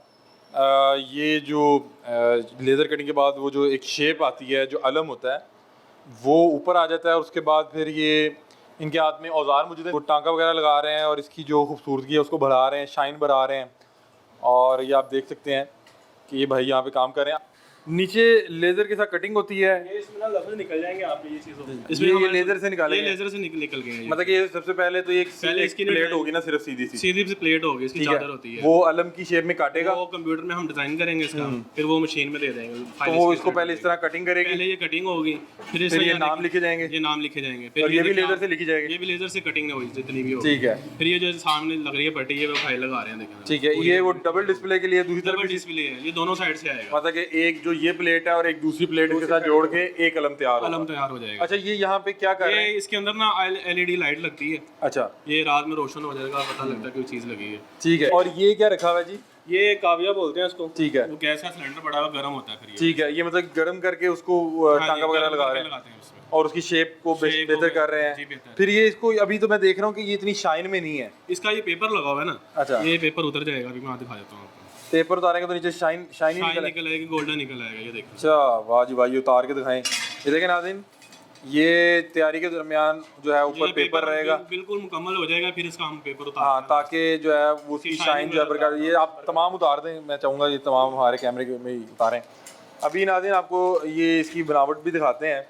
ये जो लेज़र कटिंग के बाद वो जो एक शेप आती है, जो अलम होता है वो ऊपर आ जाता है और उसके बाद फिर ये इनके हाथ में औजार मौजूद है, वो टांका वगैरह लगा रहे हैं और इसकी जो खूबसूरती है उसको बढ़ा रहे हैं, शाइन बढ़ा रहे हैं। और ये आप देख सकते हैं कि ये भाई यहाँ पे काम कर रहे हैं। नीचे लेज़र के साथ कटिंग होती है, इसमें ना लफ्ज़ निकल जाएंगे आपके ये चीज़ों ये लेज़र से निकाले ये गए। लेज़र से निकल गए हैं। मतलब कि ये सबसे पहले तो एक इसकी प्लेट होगी ना, सिर्फ सीधी सी, सीधी सी प्लेट होगी, इसकी ठीक है, चादर होती है। वो अलम की शेप में काटेगा, वो कंप्यूटर में हम डिज़ाइन करेंगे इसका, फिर वो मशीन में दे देंगे। तो वो इसको पहले इस तरह कटिंग करेगी, पहले ये कटिंग होगी, फिर फिर ये नाम लिखे जाएंगे, ये नाम लिखे जाएंगे, और ये भी लेज़र से लिखी जाएगी। ये भी लेज़र से कटिंग होगी जितनी भी होगी। ठीक है, फिर ये जो सामने लग रही है पट्टी, ये वो फाइल लगा रहे हैं, देखें। ठीक है, ये वो डबल डिस्प्ले के लिए दूसरी तरफ डबल डिस्प्ले है, ये दोनों साइड से आएगा। मतलब कि एक जो ये प्लेट है और एक दूसरी प्लेट इसके साथ जोड़ के एक अलम तैयार अलम होगा। तैयार हो जाएगा। अच्छा, ये यहाँ पे क्या कर रहे ये हैं? इसके अंदर ना LED लाइट लगती है, अच्छा, ये रात में रोशन हो जाएगा, पता लगता है कोई चीज़ लगी है। ठीक है, और ये क्या रखा हुआ है जी? ये काविया बोलते हैं इसको। ठीक है, वो गैस का सिलेंडर पड़ा हुआ गर्म होता है, फिर ये ठीक है, ये मतलब गर्म करके उसको टांका वगैरह लगा रहे हैं लगाते हैं उसमें। और उसकी शेप को शेप को बेहतर कर रहे जी, हैं। बेहतर। फिर ये इसको अभी तो मैं देख रहा हूँ कि ये इतनी शाइन में नहीं है। इसका ये पेपर लगा हुआ है ना, अच्छा, ये पेपर उतर जाएगा, अभी मैं दिखा देता हूँ आपको। पेपर उतारेंगे तो नीचे शाइन ही शाइन निकल निकल आएगी, गोल्डन निकल आएगा, ये देखो। अच्छा, वाह जी वाह, ये उतार के दिखाएं। ये देखें नाज़रीन, ये तैयारी के दरमियान जो है ऊपर ये पेपर रहेगा, बिल्कुल मुकम्मल हो जाएगा, फिर इसका हम पेपर उतार हाँ, ताकि जो है वो उसकी उसकी शाइन जो है बरकरार। ये आप तमाम उतार दें, मैं चाहूँगा ये तमाम हमारे कैमरे में ही उतारें। अभी नाज़रीन आपको ये इसकी बनावट भी दिखाते हैं।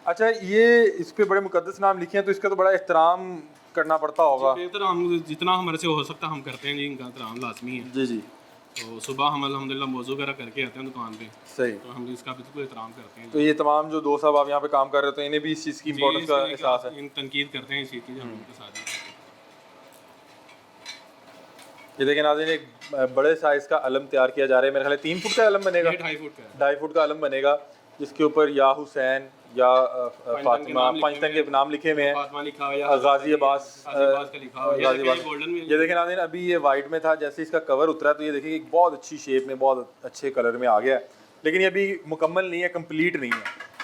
अच्छा, ये इस पे बड़े मुकद्दस नाम लिखे हैं, तो इसका तो बड़ा एहतराम करना पड़ता होगा। बेहतर हम जितना हमारे से हो सकता है हम करते हैं जी, इनका एहतराम लाजमी है। जी जी, तो सुबह हम अल्हम्दुलिल्लाह मौजू वगैरह करके आते हैं दुकान पे, सही। तो हम इसका बिल्कुल एहतराम करते हैं। तो ये तमाम जो दोस्त साहब आप यहाँ पे काम कर रहे होते हैं, इन्हें भी इस चीज़ की इंपॉर्टेंस का एहसास है। इन तनकीद करते हैं इस चीज़ की, जो हम उनके साथ ही। ये देखें नाज़रीन, एक बड़े साइज़ का अलम तैयार किया जा रहा है। मेरे ख्याल है 3 फुट का अलम बनेगा, ये 2.5 फुट का है। 2.5 फुट का अलम बनेगा, जिसके ऊपर या हुसैन या फातिमा, पंचतन के नाम लिखे हुए हैं, फातिमा लिखा हुआ है, गाजी अब्बास गाज़ी का लिखा हुआ है, गाजी ये अब्बास। गोल्डन में। ये देखें नाज़रीन, अभी ये वाइट में था, जैसे इसका कवर उतरा तो ये देखिए एक बहुत अच्छी शेप में, बहुत अच्छे कलर में आ गया है, लेकिन ये अभी मुकम्मल नहीं है, कंप्लीट नहीं है।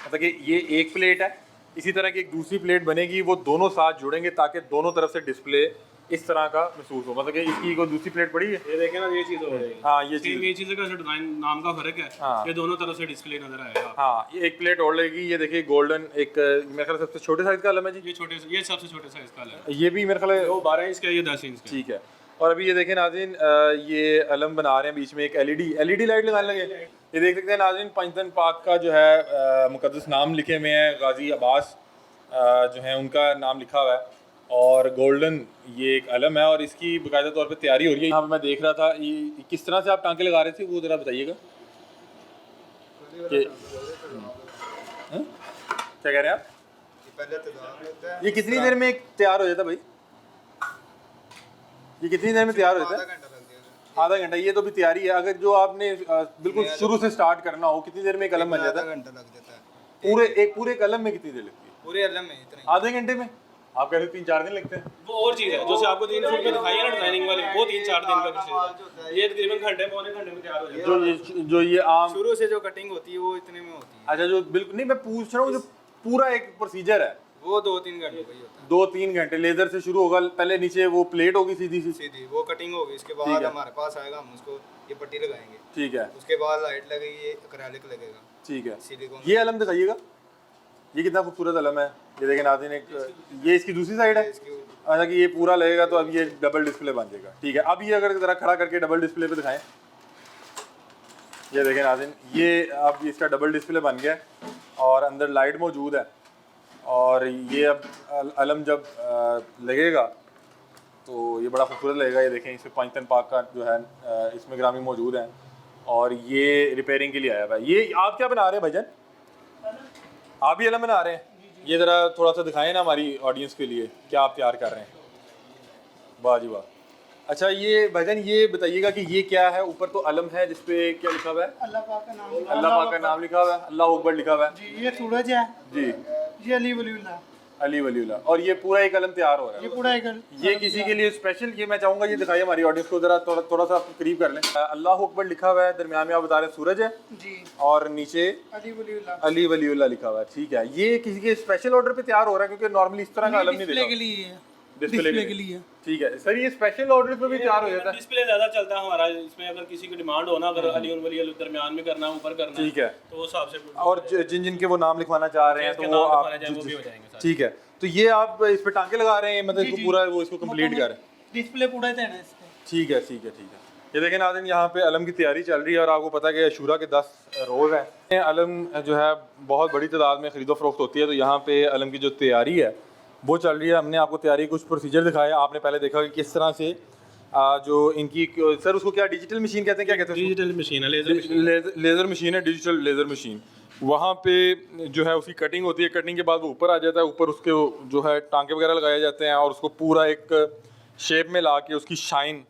मतलब कि ये एक प्लेट है, इसी तरह की एक दूसरी प्लेट बनेगी, वो दोनों साथ जुड़ेंगे ताकि दोनों तरफ से डिस्प्ले इस तरह का महसूस हो। मतलब कि इसकी कोई दूसरी प्लेट पड़ी है, ये देखें ना, ये चीज़ हो रही है। हाँ, ये सेम चीज़, ये चीज़ का डिज़ाइन नाम का फर्क है, हाँ। ये दोनों तरफ से डिस्प्ले नजर आएगा। हाँ, ये एक प्लेट और लगेगी। ये देखिए गोल्डन, एक मेरे ख्याल सबसे छोटे साइज़ का अलम है जी। ये ये सबसे छोटे साइज का है, ये भी मेरे ख्याल है वो 12 इंच का, ये 10 इंच का। ठीक है। और अभी ये देखें नाज़रीन, ये अलम बना रहे हैं, बीच में एक LED लाइट लगाने लगे। ये देख सकते हैं नाज़रीन, पंचतन पाक का जो है मुकद्दस नाम लिखे हुए हैं, गाजी अब्बास जो है उनका नाम लिखा हुआ है, और गोल्डन ये एक अलम है और इसकी बाकायदा तौर पे तैयारी हो रही है। यहाँ पे मैं देख रहा था, ये किस तरह से आप टांके लगा रहे थे, वो ज़रा बताइएगा कि हाँ? क्या कह रहे हैं आप? ये कितनी देर में तैयार हो जाता है भाई? ये कितनी देर में तैयार हो जाता है? आधा घंटा। ये तो भी तैयारी है। अगर जो आपने बिल्कुल शुरू से स्टार्ट करना हो, कितनी देर में एक कलम बन जाता है? आधा घंटा लग जाता है। पूरे कलम में कितनी देर लगती है? पूरे अलम में इतना ही। आधे घंटे में? आप कहते 3-4 दिन लगते हैं? वो और चीज़ है, जैसे आपको 3 फुट में दिखाई है ना डिजाइनिंग वाली, वो 3-4 दिन का प्रोसेस है। ये तकरीबन घंटे पौने घंटे में तैयार हो जाएगा। जो ये आम, शुरू से जो कटिंग होती है वो इतने में होती है। अच्छा, जो बिल्कुल नहीं, मैं पूछ रहा हूँ जो पूरा एक प्रोसीजर है, वो 2-3 घंटे का ही होता है। 2-3 घंटे लेजर से शुरू होगा। पहले नीचे वो प्लेट होगी सीधी सी, सीधी वो कटिंग होगी, इसके ठीक बाद है। हमारे पास आएगा, हम उसको ये पट्टी लगाएंगे, ठीक है, उसके बाद लाइट लगेगी, ये एक्रेलिक लगेगा, ठीक है। सिलिकॉन। ये अलम दिखाइएगा, ये कितना खूबसूरत अलम है। ये देखें नाज़रीन, एक ये इसकी दूसरी साइड है। अच्छा, कि ये पूरा लगेगा तो अब ये डबल डिस्प्ले बन जाएगा। ठीक है, अब ये अगर ज़रा खड़ा करके डबल डिस्प्ले पे दिखाएं, ये देखें नाज़रीन, ये अब इसका डबल डिस्प्ले बन गया और अंदर लाइट मौजूद है। और ये अब अलम जब लगेगा तो ये बड़ा खूबसूरत लगेगा। ये देखें, इसमें पंचतन पाक का जो है इसमें ग्रामी मौजूद है और ये रिपेयरिंग के लिए आया हुआ है। ये आप क्या बना रहे हैं भाईजान? आप भी अलम बना रहे हैं? ये ज़रा थोड़ा सा दिखाएं ना हमारी ऑडियंस के लिए, क्या आप तैयार कर रहे हैं? वाह जी वाह। अच्छा, ये भाईजान ये बताइएगा कि ये क्या है? ऊपर तो अलम है, जिस पे क्या लिखा हुआ है? अल्लाह पाक का नाम अल्लाह पाक का नाम लिखा हुआ है, अल्लाह अकबर लिखा हुआ है जी। ये सूरज है जी, ये अली वलीउल्लाह, अली वलीउल्लाह। और ये पूरा एक अलम तैयार हो रहा ये है। पूरा एक ये किसी के लिए स्पेशल, ये मैं चाहूँगा ये दिखाइए हमारी ऑडियंस को, ज़रा थोड़ा सा आप करीब कर लें। अल्लाह अकबर लिखा हुआ है, दरमियान में आप बता रहे हैं सूरज है जी, और नीचे अली वलीउल्लाह अली वलीउल्लाह लिखा हुआ है। ठीक है, ये किसी के स्पेशल ऑर्डर पे तैयार हो रहा है क्योंकि नॉर्मली इस तरह का अलम नहीं डिस्प्ले के देखा। लिए है। डिस्प्ले के लिए। ठीक है सर, ये स्पेशल ऑर्डर पे भी तैयार हो जाता है? डिस्प्ले ज़्यादा चलता है हमारा इसमें, अगर किसी की डिमांड हो ना, अगर अली वली दरमियान में करना है, ऊपर करना ठीक है, तो वो हिसाब से। और जिन जिनके वो नाम लिखवाना चाह रहे हैं तो वो आप वो भी हो जाएंगे। ठीक है, तो ये आप इस पे टांके लगा रहे हैं, मतलब इसको पूरा वो इसको कंप्लीट कर रहे हैं? डिस्प्ले पूरा ही देना है इस पे। ठीक है ठीक है ठीक है। ये देखें नाज़रीन, यहाँ पे अलम की तैयारी चल रही है और आपको पता है कि अशूरा के 10 रोज़ हैं। अलम जो है बहुत बड़ी तादाद में ख़रीदो फरोख्त होती है, तो यहाँ पे अलम की जो तैयारी है वो चल रही है। हमने आपको तैयारी कुछ प्रोसीजर दिखाया, आपने पहले देखा कि किस तरह से जो इनकी सर उसको क्या डिजिटल मशीन कहते हैं, क्या कहते हैं? डिजिटल मशीन है, लेज़र मशीन है, डिजिटल लेज़र मशीन। वहाँ पे जो है उसकी कटिंग होती है, कटिंग के बाद वो ऊपर आ जाता है, ऊपर उसके जो है टांके वगैरह लगाए जाते हैं और उसको पूरा एक शेप में ला के उसकी शाइन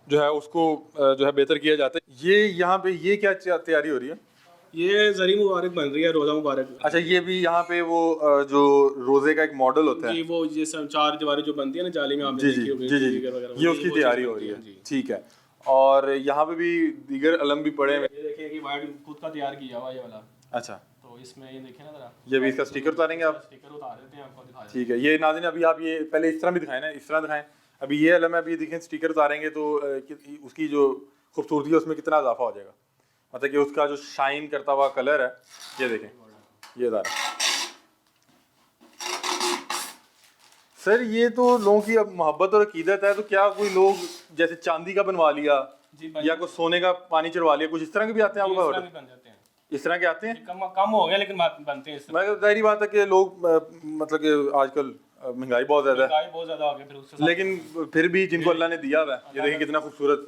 जो है उसको जो है बेहतर किया जाता है। ये यहाँ पे ये क्या तैयारी हो रही है? ये जरी मुबारक बन रही है, रोज़ा मुबारक। अच्छा, ये भी यहाँ पे वो जो रोज़े का एक मॉडल होता है जी, वो ये सब 4 दीवारें जो बनती है ना जाली में, जी जी जी जी, ये उसकी तैयारी हो रही है। ठीक है, और यहाँ पे भी दीगर अलम भी पड़े हैं। ये देखिए कि वाइट खुद का तैयार किया हुआ ये वाला। अच्छा, तो इसमें ये देखिए ना जरा, ये भी इसका स्टिकर उतारेंगे आप? स्टिकर उतार देते हैं, आपको दिखा। ठीक है, ये नाज़रीन अभी आप ये पहले इस तरह भी दिखाएं ना, इस तरह दिखाएं। अभी ये अलम है, अभी देखें स्टिकर उतारेंगे तो उसकी जो खूबसूरती है उसमें कितना इजाफा हो जाएगा, मतलब कि उसका जो शाइन करता हुआ कलर है, ये देखें, ये उतारें। सर ये तो लोगों की अब मोहब्बत और अकीदत है, तो क्या कोई लोग जैसे चांदी का बनवा लिया या कोई सोने का पानी चढ़वा लिया, कुछ इस तरह के भी आते हैं आपको? बन जाते हैं, इस तरह के आते हैं? कम हो गया लेकिन बनते हैं इस तरह। मैं जाहिर बात है कि लोग मतलब कि आजकल महंगाई बहुत ज़्यादा है, बहुत ज़्यादा हो गया, फिर उससे लेकिन फिर भी जिनको अल्लाह ने दिया हुआ है, ये देखिए कितना खूबसूरत,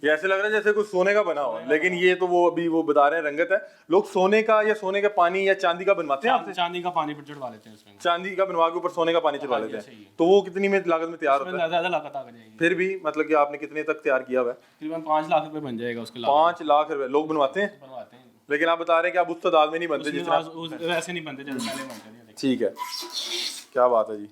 ये ऐसे लग रहा है जैसे कुछ सोने का बना हो, लेकिन ये तो वो अभी वो बता रहे हैं रंगत है। लोग सोने का या सोने का पानी या चांदी का बनवाते हैं आपसे? चांदी का पानी चढ़वा लेते हैं इसमें, चांदी का बनवा के ऊपर सोने का पानी चढ़वा लेते हैं, तो वो कितनी में लागत में तैयार होता है? ज़्यादा लागत आ जाएगी। फिर भी मतलब कि आपने कितने तक तैयार किया हुआ है? तकरीबन 5 लाख रुपए बन जाएगा उसके। 5 लाख रुपए लोग बनवाते हैं, लेकिन आप बता रहे हैं कि आप उस तादाद में नहीं बनते जितना वैसे नहीं बनते जैसे पहले बनते थे। ठीक है, क्या बात है जी।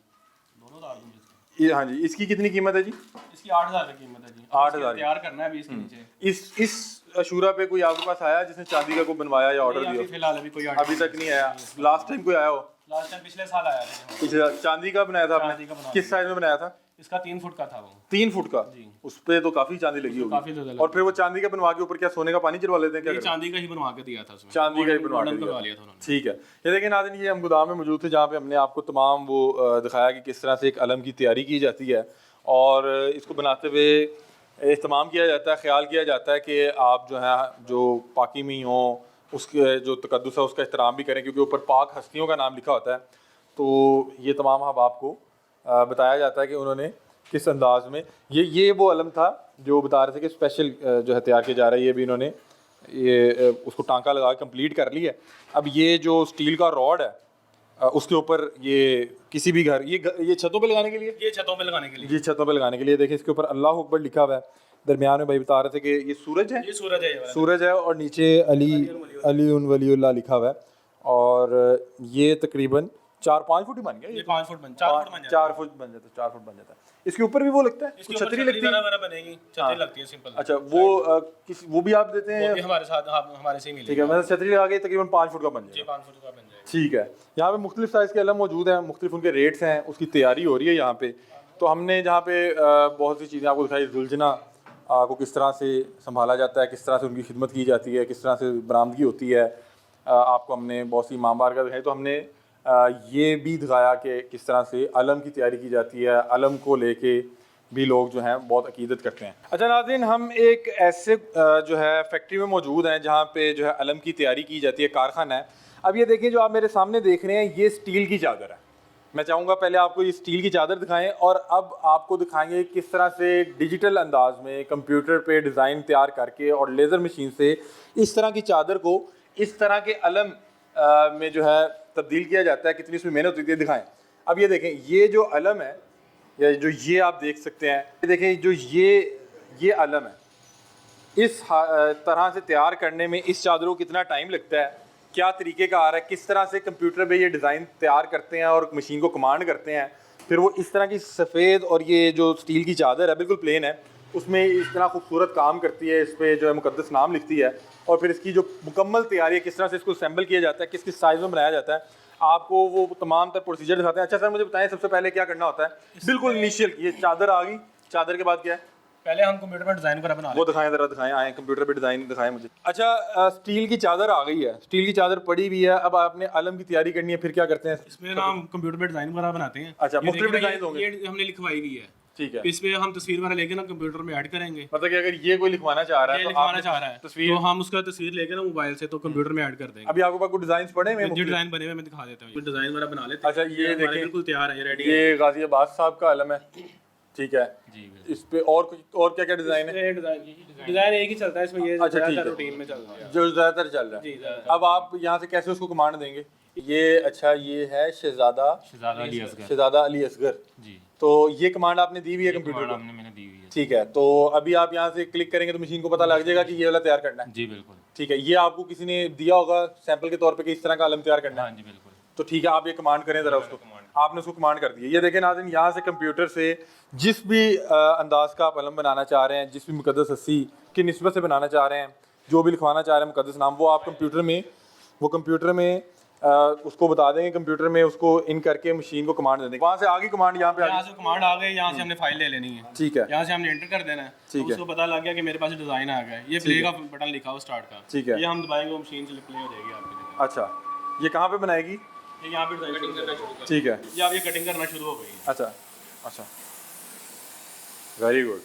ये हाँ जी, इसकी कितनी कीमत है जी? इसकी 8,000 की कीमत है जी। 8,000 तैयार करना है अभी इसके नीचे। इस अशूरा पे कोई आपके पास आया जिसने चांदी का कोई बनवाया या ऑर्डर दिया? फिलहाल अभी कोई अभी तक नहीं आया। लास्ट टाइम कोई आया हो? लास्ट टाइम पिछले साल आया था। पिछले चांदी का बनाया था आपने? किस साइज में बनाया था? इसका 3 फुट का था वो। 3 फुट का? उस पे तो काफी चांदी लगी होगी। और फिर वो चांदी का बनवा के ऊपर क्या सोने का पानी चढ़वा लेते हैं? क्या चांदी का ही बनवा के दिया था उसमें। चांदी का ही बनवा के दिया था। ठीक है, ये देखिए नाज़रीन, ये हम गोदाम में मौजूद थे जहाँ पे हमने आपको तमाम वो दिखाया कि किस तरह से एक अलम की तैयारी की जाती है और इसको बनाते हुए इस्तेमाल किया जाता है, ख्याल किया जाता है कि आप जो है जो पाकी में हों, उसके जो तकद्दुस है उसका एहतराम भी करें, क्योंकि ऊपर पाक हस्तियों का नाम लिखा होता है। तो ये तमाम अहबाब को बताया जाता है कि उन्होंने किस अंदाज में ये वो अलम था जो बता रहे थे कि स्पेशल जो है तैयार किया जा रहा है। ये भी इन्होंने ये उसको टांका लगा के कंप्लीट कर लिया। अब ये जो स्टील का रॉड है उसके ऊपर ये किसी भी घर ये छतों पे लगाने के लिए, ये छतों पे लगाने के लिए, जी छतों पे लगाने के लिए। देखिए इसके ऊपर अल्लाह अकबर लिखा हुआ है। दरमियान में भाई बता रहे थे कि ये सूरज है, ये सूरज है, सूरज है, और नीचे अली उन वलीउल्लाह लिखा हुआ है। और ये तकरीबन 4-5 फुट ही बन गया। ये 5 फुट बन 4 फुट बन जाता है। 4 फुट बन जाता है, 4 फुट बन जाता है। इसके ऊपर भी वो लगता है, इसके छतरी लगती है, बनेगी, छतरी लगती है सिंपल। अच्छा, वो भी आप देते हैं? वो भी हमारे साथ हमारे से ही मिलेगी। ठीक है, मतलब छतरी लगा के तकरीबन 5 फुट का बन जाएगा। जी 5 फुट का बन जाएगा। ठीक है, यहाँ पे मुख्तलिफ साइज़ के अलम मौजूद हैं, मुख्तलिफ उनके रेट्स हैं, उसकी तैयारी हो रही है यहाँ पे। तो हमने जहाँ पे बहुत सी चीज़ें आपको दिखाई, जुलझना को किस तरह से संभाला जाता है, किस तरह से उनकी खिदमत की जाती है, किस तरह से बरामदगी होती है, आपको हमने बहुत सी मामबार का दिखाई। तो हमने ये भी दिखाया कि किस तरह से अलम की तैयारी की जाती है, अलम को लेके भी लोग जो हैं बहुत अकीदत करते हैं। अच्छा नाज़रीन, हम एक ऐसे जो है फैक्ट्री में मौजूद हैं जहाँ पे जो है अलम की तैयारी की जाती है, कारखाना है। अब ये देखिए जो आप मेरे सामने देख रहे हैं, ये स्टील की चादर है। मैं चाहूँगा पहले आपको ये स्टील की चादर दिखाएं और अब आपको दिखाएंगे किस तरह से डिजिटल अंदाज में कंप्यूटर पे डिज़ाइन तैयार करके और लेज़र मशीन से इस तरह की चादर को इस तरह के अलम में जो है तब्दील किया जाता है, कितनी इसमें मेहनत होती है, दिखाएं। अब ये देखें, ये जो अलम है या जो ये आप देख सकते हैं, ये देखें जो ये अलम है, इस तरह से तैयार करने में इस चादर को कितना टाइम लगता है, क्या तरीके का आ रहा है, किस तरह से कंप्यूटर पे ये डिज़ाइन तैयार करते हैं और मशीन को कमांड करते हैं, फिर वो इस तरह की सफ़ेद और ये जो स्टील की चादर है बिल्कुल प्लेन है, उसमें इस तरह खूबसूरत काम करती है, इस पर जो है मुकद्दस नाम लिखती है, और फिर इसकी जो मुकम्मल तैयारी है, किस तरह से इसको असेंबल किया जाता है, किस किस साइज़ में बनाया जाता है, आपको वो तमाम तर प्रोसीजर दिखाते हैं। अच्छा सर मुझे बताएं सबसे पहले क्या करना होता है? बिल्कुल इनिशियल, ये चादर आ गई, चादर के बाद क्या है? पहले हम कंप्यूटर पर डिज़ाइन वगैरह बना वो दिखाएं ज़रा, दिखाएं, आए कंप्यूटर पे डिज़ाइन दिखाएं मुझे। अच्छा स्टील की चादर आ गई है, स्टील की चादर पड़ी हुई है, अब आपने अलम की तैयारी करनी है, फिर क्या करते हैं? इसमें ना हम कंप्यूटर पे डिज़ाइन वगैरह बनाते हैं। अच्छा, ये मुख्तलिफ देखिए ना, डिज़ाइन होंगे। ये हमने लिखवाई हुई है, ठीक है, इस पे हम तस्वीर वगैरह लेके ना कंप्यूटर में ऐड करेंगे। मतलब कि अगर ये कोई लिखवाना चाह रहा है ये तो लिखवाना आपने चाह रहा है तस्वीर, तो हम उसका तस्वीर लेके ना मोबाइल से तो कंप्यूटर में ऐड कर देंगे। अभी आपके पास कुछ डिज़ाइन पड़े हुए हैं? जो डिज़ाइन बने हुए मैं दिखा देता हूँ, डिज़ाइन वगैरह बना लेते हैं। अच्छा ये हमारे देखें, बिल्कुल तैयार है, ये रेडी है। ये गाजियाबाद साहब का अलम है, ठीक है जी। इस पे और क्या क्या डिज़ाइन है? डिज़ाइन एक ही चलता है इसमें, ये अच्छा, ठीक है। ज़्यादातर रूटीन में चल रहा है। जो ज़्यादातर चल रहा जी, है। ज़्यादातर। अब आप यहाँ से कैसे उसको कमांड देंगे? ये अच्छा ये है शहजादा अली असगर जी, तो ये कमांड आपने दी हुई है कंप्यूटर को? मैंने दी हुई है। ठीक है, तो अभी आप यहाँ से क्लिक करेंगे तो मशीन को पता लग जाएगा कि ये वाला तैयार करना है? जी बिल्कुल। ठीक है, ये आपको किसी ने दिया होगा सैंपल के तौर पे कि इस तरह का अलम तैयार करना है? हाँ जी बिल्कुल। तो ठीक है, आप ये कमांड करें ज़रा उसको। आपने उसको कमांड कर दिया। ये देखें नाज़रीन, यहाँ से कंप्यूटर से जिस भी अंदाज का आप अलम बनाना चाह रहे हैं, जिस भी मुक़द्दस हस्ती की निस्बत से बनाना चाह रहे हैं, जो भी लिखवाना चाह रहे हैं मुक़द्दस नाम, वो आप कंप्यूटर में उसको बता देंगे, कंप्यूटर में उसको इन करके मशीन को कमांड दे देंगे। वहाँ से आगे कमांड यहाँ पे यहाँ से कमांड आ गई, यहाँ से हमने फाइल ले लेनी है। ठीक है, यहाँ से हमने एंटर कर देना है, ठीक है। उसको पता लग गया कि मेरे पास डिज़ाइन आ गया है। ये प्ले का बटन लिखा हो स्टार्ट का, ठीक है। ये हम दबाएंगे वो मशीन से प्ले हो जाएगी आपकी। अच्छा, ये कहाँ पे बनाएगी? ये यहाँ पे डिज़ाइन करना शुरू कर, ठीक है, ये अब ये कटिंग करना शुरू हो गई। अच्छा, वेरी गुड।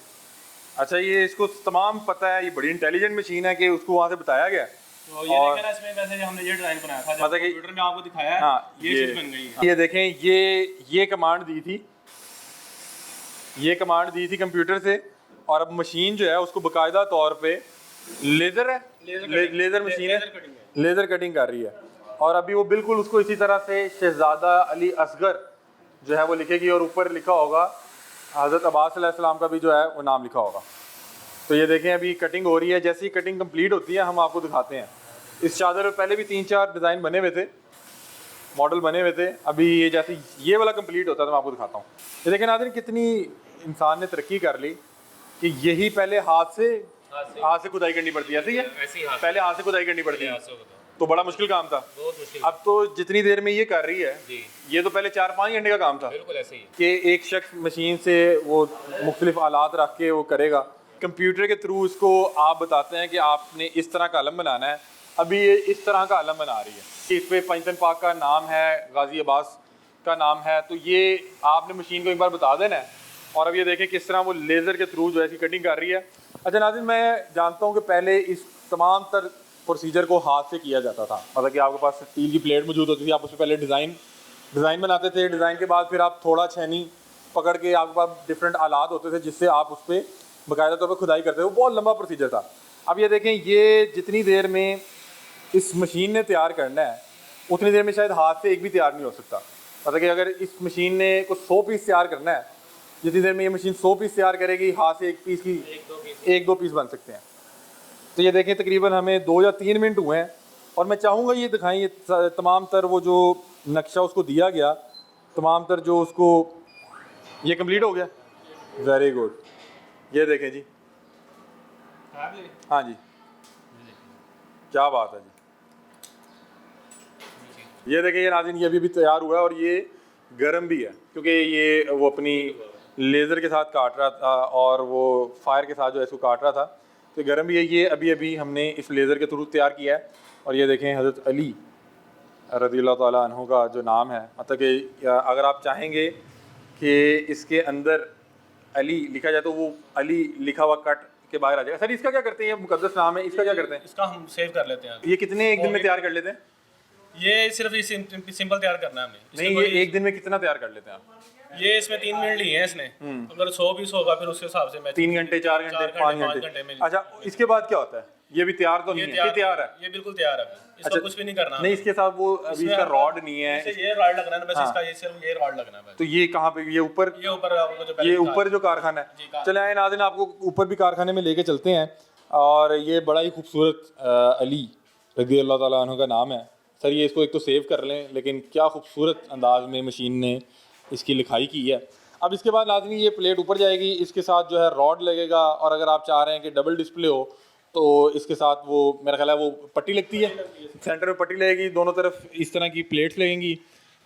अच्छा, ये इसको तमाम पता है, ये बड़ी इंटेलिजेंट मशीन है कि उसको वहाँ से बताया गया। तो ये देखिए ना, इसमें वैसे हमने ये डिज़ाइन बनाया था, मतलब कि कंप्यूटर में आपको दिखाया है, हाँ, ये चीज़ बन गई है। ये देखें, ये कमांड दी थी, कंप्यूटर से, और अब मशीन जो है उसको बाकायदा तौर पे लेज़र मशीन है, लेज़र कटिंग कर रही है। और अभी वो बिल्कुल उसको इसी तरह से शहजादा अली असगर जो है वो लिखेगी, और ऊपर लिखा होगा हज़रत अब्बास अलैहिस्सलाम का भी जो है वो नाम लिखा होगा। तो ये देखें, अभी कटिंग हो रही है। जैसे ही कटिंग कंप्लीट होती है हम आपको दिखाते हैं। इस चादर में पहले भी 3-4 डिज़ाइन बने हुए थे, मॉडल बने हुए थे। अभी ये जैसे ये वाला कंप्लीट होता है तो मैं आपको दिखाता हूँ। ये देखें नाज़रीन, कितनी इंसान ने तरक्की कर ली कि यही पहले हाथ से खुदाई करनी पड़ती है। ऐसे ही है, पहले हाथ से खुदाई करनी पड़ती है, तो बड़ा मुश्किल काम था। अब तो जितनी देर में ये कर रही है, ये तो पहले 4-5 घंटे का काम था कि एक शख्स मशीन से वो मुख्तलिफ आलात रख के वो करेगा। कंप्यूटर के थ्रू इसको आप बताते हैं कि आपने इस तरह का अलम बनाना है। अभी ये इस तरह का अलम बना रही है, इस पे पंजतन पाक का नाम है, गाजी अब्बास का नाम है, तो ये आपने मशीन को एक बार बता देना है। और अब ये देखें किस तरह वो लेज़र के थ्रू जो है इसकी कटिंग कर रही है। अच्छा नाज़रीन, मैं जानता हूँ कि पहले इस तमाम तर प्रोसीजर को हाथ से किया जाता था, मतलब कि आपके पास स्टील की प्लेट मौजूद होती थी, आप उस पर पहले डिज़ाइन बनाते थे, डिज़ाइन के बाद फिर आप थोड़ा छेनी पकड़ के, आपके पास डिफरेंट आलात होते थे जिससे आप उस पर बाकायदा तौर पर खुदाई करते थे। वो बहुत लंबा प्रोसीजर था। अब ये देखें, ये जितनी देर में इस मशीन ने तैयार करना है उतनी देर में शायद हाथ से एक भी तैयार नहीं हो सकता। मतलब कि अगर इस मशीन ने कुछ 100 पीस तैयार करना है, जितनी देर में ये मशीन 100 पीस तैयार करेगी, हाथ से एक पीस की 1-2 पीस बन सकते हैं। तो ये देखें, तकरीबन हमें 2 या 3 मिनट हुए हैं। और मैं चाहूँगा ये दिखाएं, ये तमाम तर वो जो नक्शा उसको दिया गया, तमाम तर जो उसको, ये कंप्लीट हो गया। वेरी गुड, ये देखें जी, हाँ जी, क्या बात है जी। ये देखें, ये नाज़रीन, ये अभी तैयार हुआ है और ये गर्म भी है, क्योंकि ये वो अपनी लेज़र के साथ काट रहा था और वो फायर के साथ जो है इसको काट रहा था, तो गर्म भी है। ये अभी हमने इस लेज़र के थ्रू तैयार किया है। और ये देखें, हज़रत अली रज़ियल्लाहु ताला अन्हु का जो नाम है, मतलब कि अगर आप चाहेंगे कि इसके अंदर अली लिखा जाए तो वो अली लिखा हुआ कट के बाहर आ जाएगा। सर इसका क्या करते हैं? ये मुकद्दस नाम है, इसका क्या करते हैं? इसका हम सेव कर लेते हैं। ये कितने एक दिन में तैयार कर लेते हैं? ये सिर्फ सिंपल तैयार करना है हमने। नहीं, ये एक दिन में कितना तैयार कर लेते हैं आप? ये इसमें 3 मिनट लिए हैं इसने। अगर 100 पीस होगा फिर उसके हिसाब से मैं 3 घंटे, 4 घंटे, 5 घंटे में। अच्छा, इसके बाद क्या होता है? ये भी तैयार तो नहीं है? ये तैयार है, ये बिल्कुल तैयार है। इसको कुछ भी नहीं करना। नहीं, इसके साथ वो अभी इसका रॉड नहीं है, ये रॉड लगना है बस। इसका ये सिर्फ ये रॉड लगना है। तो ये कहाँ पे? ये ऊपर ये ऊपर जो कारखाना है। चले आए नाज़रीन, आपको ऊपर भी कारखाने में लेके चलते हैं। और ये बड़ा ही खूबसूरत अली रज़ियल्लाहु ताला अन्हु का नाम है। सर ये इसको एक तो सेव कर लें, लेकिन क्या खूबसूरत अंदाज में मशीन ने इसकी लिखाई की है। अब इसके बाद नाज़रीन ये प्लेट ऊपर जाएगी, इसके साथ जो है रॉड लगेगा। और अगर आप चाह रहे हैं कि डबल डिस्प्ले हो तो इसके साथ वो मेरा ख्याल है वो पट्टी लगती है, सेंटर में पट्टी लगेगी, दोनों तरफ इस तरह की प्लेट्स लगेंगी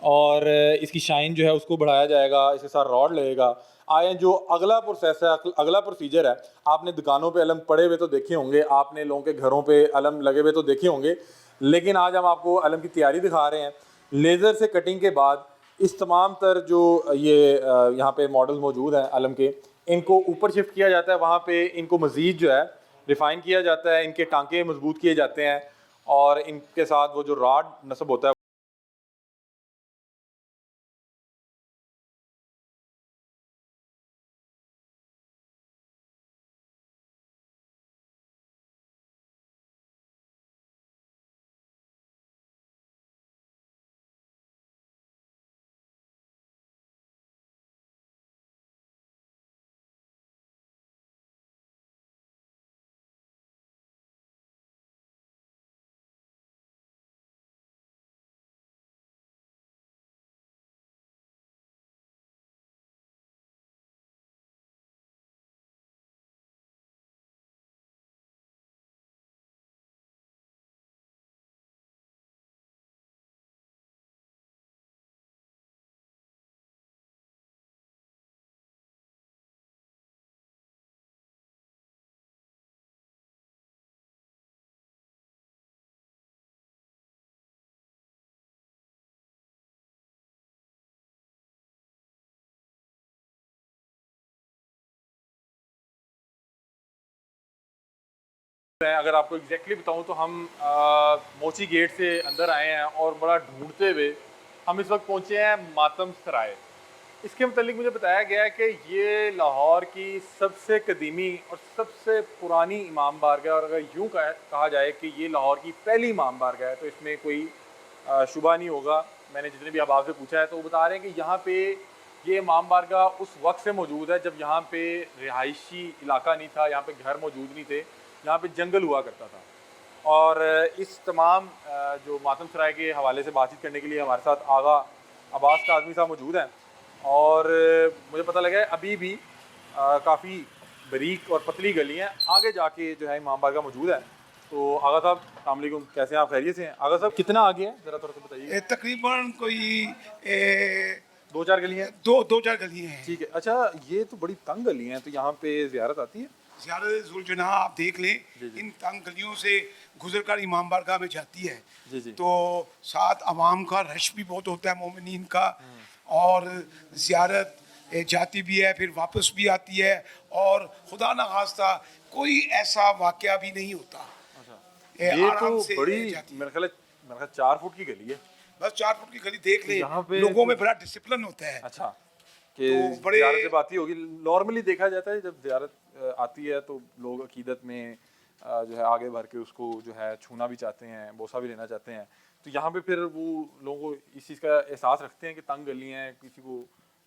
और इसकी शाइन जो है उसको बढ़ाया जाएगा, इसके साथ रॉड लगेगा। आए जो अगला प्रोसेस है, अगला प्रोसीजर है, आपने दुकानों पे अलम पड़े हुए तो देखे होंगे, आपने लोगों के घरों पे अलम लगे हुए तो देखे होंगे, लेकिन आज हम आपको अलम की तैयारी दिखा रहे हैं। लेज़र से कटिंग के बाद इस तमाम तर जो ये यहाँ पे मॉडल मौजूद हैं अलम के, इनको ऊपर शिफ्ट किया जाता है, वहाँ पे इनको मज़ीद जो है रिफ़ाइन किया जाता है, इनके टांके मजबूत किए जाते हैं और इनके साथ वो जो रॉड नस्ब होता है मैं अगर आपको एग्जैक्टली बताऊं तो हम मोची गेट से अंदर आए हैं और बड़ा ढूंढते हुए हम इस वक्त पहुंचे हैं मातम सराय। इसके मतलब मुझे बताया गया है कि ये लाहौर की सबसे कदीमी और सबसे पुरानी इमाम बारगाह, और अगर यूँ कहा जाए कि ये लाहौर की पहली इमाम बारगाह है तो इसमें कोई शुबा नहीं होगा। मैंने जितने भी अहबाब से पूछा है तो वो बता रहे हैं कि यहाँ पे ये इमाम बारगाह उस वक्त से मौजूद है जब यहाँ पे रिहायशी इलाका नहीं था, यहाँ पे घर मौजूद नहीं थे, यहाँ पे जंगल हुआ करता था। और इस तमाम जो मातम सराय के हवाले से बातचीत करने के लिए हमारे साथ आगा अब्बास काज़मी साहब मौजूद हैं और मुझे पता लगा है अभी भी काफ़ी बारीक और पतली गली हैं, आगे जाके जो है इमाम बारगाह मौजूद है। तो आगा साहब अस्सलाम वालेकुम, कैसे हैं आप? खैरियत से हैं? आगा साहब कितना आगे है ज़रा थोड़ा सा बताइए। तकरीबन कोई 2-4 गली हैं? दो चार गलियाँ हैं। ठीक है। अच्छा, ये तो बड़ी तंग गली हैं, तो यहाँ पे ज़ियारत आती है? ज़ियारत ज़ुल्जनाह आप देख लें, इन तंग गलियों से गुजर कर इमाम बारगाह में जाती है। तो साथ आवाम का रश भी बहुत होता है, मोमिनीन का, और ज़ियारत जाती भी है, फिर वापस भी आती है, और खुदा न खास्ता कोई ऐसा वाक़या भी नहीं होता। ये तो बड़ी मेरे ख्याल 4 फुट की गली है। बस 4 फुट की गली देख ले, लोगों में बड़ा डिसिप्लिन होता है। अच्छा, कि तो बड़े ज़ियारत जब आती होगी, नॉर्मली देखा जाता है जब ज़ियारत आती है तो लोग अकीदत में जो है आगे भर के उसको जो है छूना भी चाहते हैं, बोसा भी लेना चाहते हैं। तो यहाँ पे फिर वो लोगों को इस चीज़ का एहसास रखते हैं कि तंग गलियाँ हैं, किसी को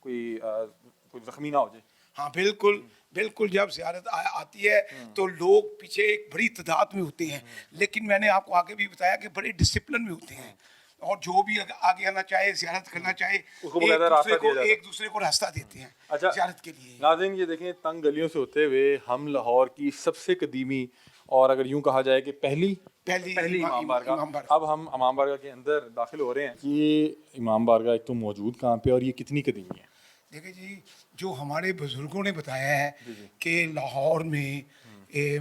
कोई ज़ख्मी ना हो जाए। हाँ बिल्कुल बिल्कुल, जब ज़ियारत आती है तो लोग पीछे एक बड़ी तादाद में होते हैं, लेकिन मैंने आपको आगे भी बताया कि बड़े डिसिप्लिन में होते हैं, और जो भी आगे आना चाहे, ज़ियारत करना चाहे, एक दूसरे को रास्ता देते हैं। अच्छा, ज़ियारत के लिए। नाज़रीन ये देखें, तंग गलियों से होते हुए हम लाहौर की सबसे कदीमी और अगर यूँ कहा जाए कि पहली इमाम बारगाह, अब हम इमाम बारगाह के अंदर दाखिल हो रहे हैं। ये इमाम बारगाह एक तो मौजूद कहाँ पे और ये कितनी कदीमी है? देखिए जी, जो हमारे बुजुर्गों ने बताया है कि लाहौर में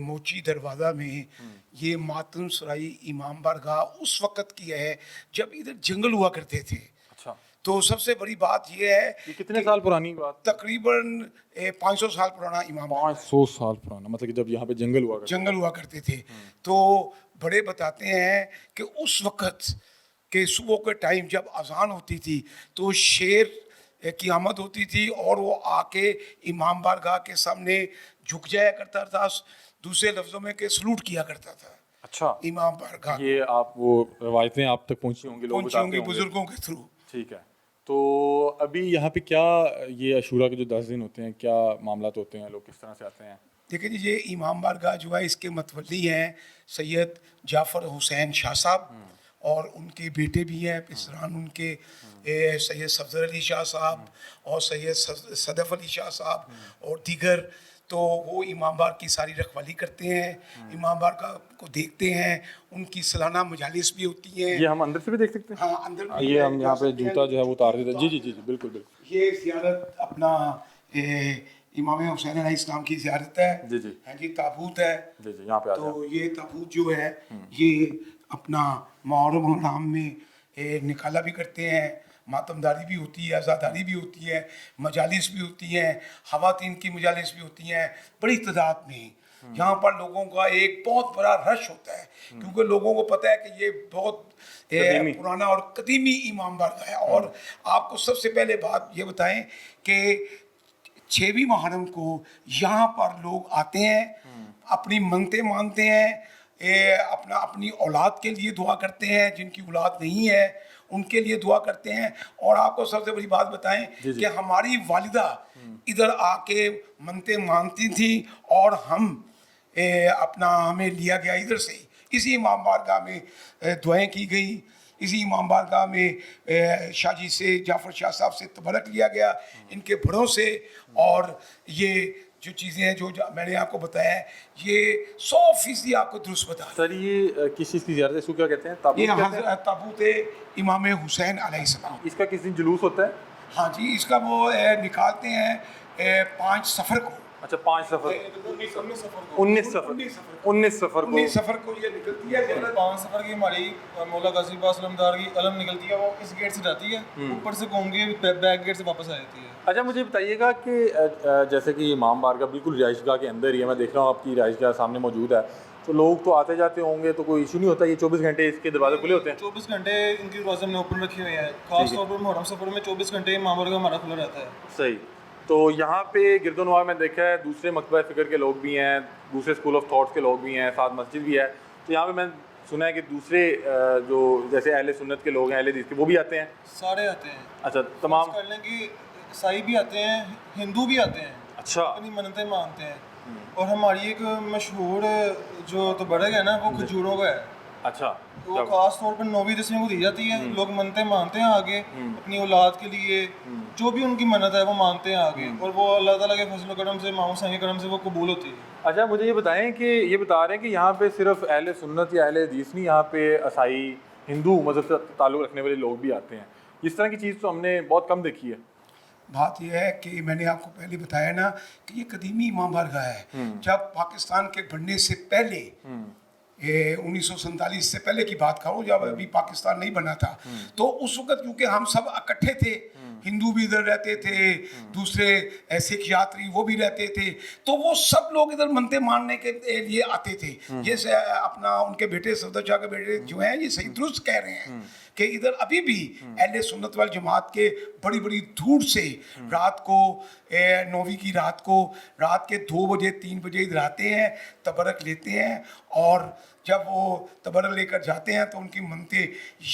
मोची दरवाज़ा में ये मातम सराई इमाम बारगाह उस वक़्त की है जब इधर जंगल हुआ करते थे। अच्छा, तो सबसे बड़ी बात ये है, ये कितने साल पुरानी बात? तकरीबन 500 साल पुराना इमाम। 500 साल पुराना, मतलब कि जब यहाँ पे जंगल हुआ करते थे। तो बड़े बताते हैं कि उस वक़्त के सुबह के टाइम जब अजान होती थी तो शेर की आमद होती थी और वो आके इमाम बारगाह के सामने झुक जाया करता था, दूसरे लफ्ज़ों में के सलूट किया करता था। अच्छा, इमाम बारगाह, ये आप वो रवायतें आप तक पहुँची होंगी, लोग बताते होंगे बुजुर्गों के थ्रू। ठीक है। तो अभी यहाँ पे क्या ये अशूरा के जो 10 दिन होते हैं, क्या मामलात होते हैं, लोग किस तरह से आते हैं? देखिए जी, ये इमाम बारगाह जो है इसके मतवली हैं सैयद जाफ़र हुसैन शाह साहब, और उनके बेटे भी हैं पिसरान उनके सैयद सफदर अली शाह साहब और सैयद सदफ़ अली शाह साहब और दीगर, तो वो इमाम बार की सारी रखवाली करते हैं, इमाम बार को देखते हैं, उनकी सालाना मजालिस भी होती हैं। ये हम अंदर से भी देख सकते हैं? हाँ, अंदर भी ये हम यहाँ पे जूता जो है वो उतार देते हैं। जी जी जी जी, बिल्कुल बिल्कुल। ये ज़ियारत अपना इमाम हुसैन अलैहिस्सलाम की ज़ियारत है। जी जी। हाँ जी, ताबूत है। जी जी, यहाँ पे आ तो ये ताबूत जो है ये अपना मुहर्रम हराम में निकाला भी करते हैं, मातमदारी भी होती है, आज़ादारी भी होती है, मजालिस भी होती हैं, ख़वातीन की मजालिस भी होती हैं बड़ी तादाद में। यहाँ पर लोगों का एक बहुत बड़ा रश होता है क्योंकि लोगों को पता है कि ये बहुत पुराना और कदीमी इमाम बारगाह है। और आपको सबसे पहले बात ये बताएं कि 6वीं मुहर्रम को यहाँ पर लोग आते हैं, अपनी मन्नतें मानते हैं, अपनी औलाद के लिए दुआ करते हैं, जिनकी औलाद नहीं है उनके लिए दुआ करते हैं। और आपको सबसे बड़ी बात बताएं कि हमारी वालिदा इधर आके मन्नतें मानती थी और हमें लिया गया इधर से, इसी इमाम बारगाह में दुआएं की गई, इसी इमाम बारगाह में शाहजी से जाफ़र शाह साहब से तबरक लिया गया, इनके बड़ों से। और ये जो चीज़ें हैं जो मैंने आपको बताया है ये 100% आपको दुरुस्त बता। सर ये किस चीज़ की ज़ियारत है, इसको क्या कहते हैं? ताबूत ये कहते हैं? ताबूत इमाम हुसैन अलैहिस्सलाम। इसका किस दिन जुलूस होता है? हाँ जी, इसका वो निकालते हैं 5 सफ़र को। अच्छा, 5 सफ़र, 19 सफ़र को ये निकलती है। 5 सफ़र की हमारी मौला गाजी पास अलमदार की अलम निकलती है, वो इस गेट से जाती है, ऊपर से घूम के बैक गेट से वापस आ जाती है। अच्छा, मुझे बताइएगा कि जैसे कि इमाम बारगाह बिल्कुल रिहाइशगाह के अंदर ही है, मैं देख रहा हूँ आपकी रिहाइशगाह सामने मौजूद है, तो लोग तो आते जाते होंगे, तो कोई इशू नहीं होता? ये 24 घंटे इसके दरवाजे खुले होते हैं? 24 घंटे इनकी दरवाजे हमने ओपन रखे हुए हैं, खास तौर पर मुहर्रम सफ़र में 24 घंटे इमाम बारगाह हमारा खुला रहता है। सही। तो यहाँ पे गिरदोनवार में देखा है दूसरे मकतबा फ़िक्र के लोग भी हैं, दूसरे स्कूल ऑफ थॉट्स के लोग भी हैं, साथ मस्जिद भी है। तो यहाँ पे मैंने सुना है कि दूसरे जो जैसे अहले सुन्नत के लोग हैं, अहले हदीस के, वो भी आते हैं? सारे आते हैं। अच्छा, तमाम कर लें कि ईसाई भी आते हैं, हिंदू भी आते हैं। अच्छा। अपनी मन्नतें मांगते हैं। और हमारी एक मशहूर जो तबरक है ना, वो खजूरों का है। अच्छा। तो खास तौर पर 9वीं 10वीं को दी जाती है, लोग मन्नतें मानते हैं आगे अपनी औलाद के लिए, जो भी उनकी मन्नत है वो मानते हैं आगे, और वो अल्लाह ताला के फजल करम से, मामू साईं के करम से वो कबूल होती है। अच्छा, मुझे ये बताएं कि ये बता रहे हैं कि यहाँ पे सिर्फ अहले सुन्नत या अहले हदीस नहीं, यहाँ पे ईसाई, हिंदू मज़हब से ताल्लुक़ रखने वाले लोग भी आते हैं। इस तरह की चीज़ तो हमने बहुत कम देखी है। बात यह है कि मैंने आपको पहले बताया ना कि ये कदीमी इमाम बारगाह है। जब पाकिस्तान के बनने से पहले 1947 से पहले की बात करो, जब अभी पाकिस्तान नहीं बना था, तो उस वक्त क्योंकि हम सब इकट्ठे थे, हिंदू भी इधर रहते थे, दूसरे सिख यात्री वो भी रहते थे, तो वो सब लोग इधर मन्नतें मानने के लिए आते थे। जैसे अपना उनके बेटे सफदर शाह के बेटे जो हैं, ये सही दुरुस्त कह रहे हैं कि इधर अभी भी अहले सुन्नत वल जमात के बड़ी बड़ी दूर से रात को 9वीं की रात के 2 बजे 3 बजे इधर आते हैं, तबरक लेते हैं, और जब वो तबरक लेकर जाते हैं तो उनकी मन्नतें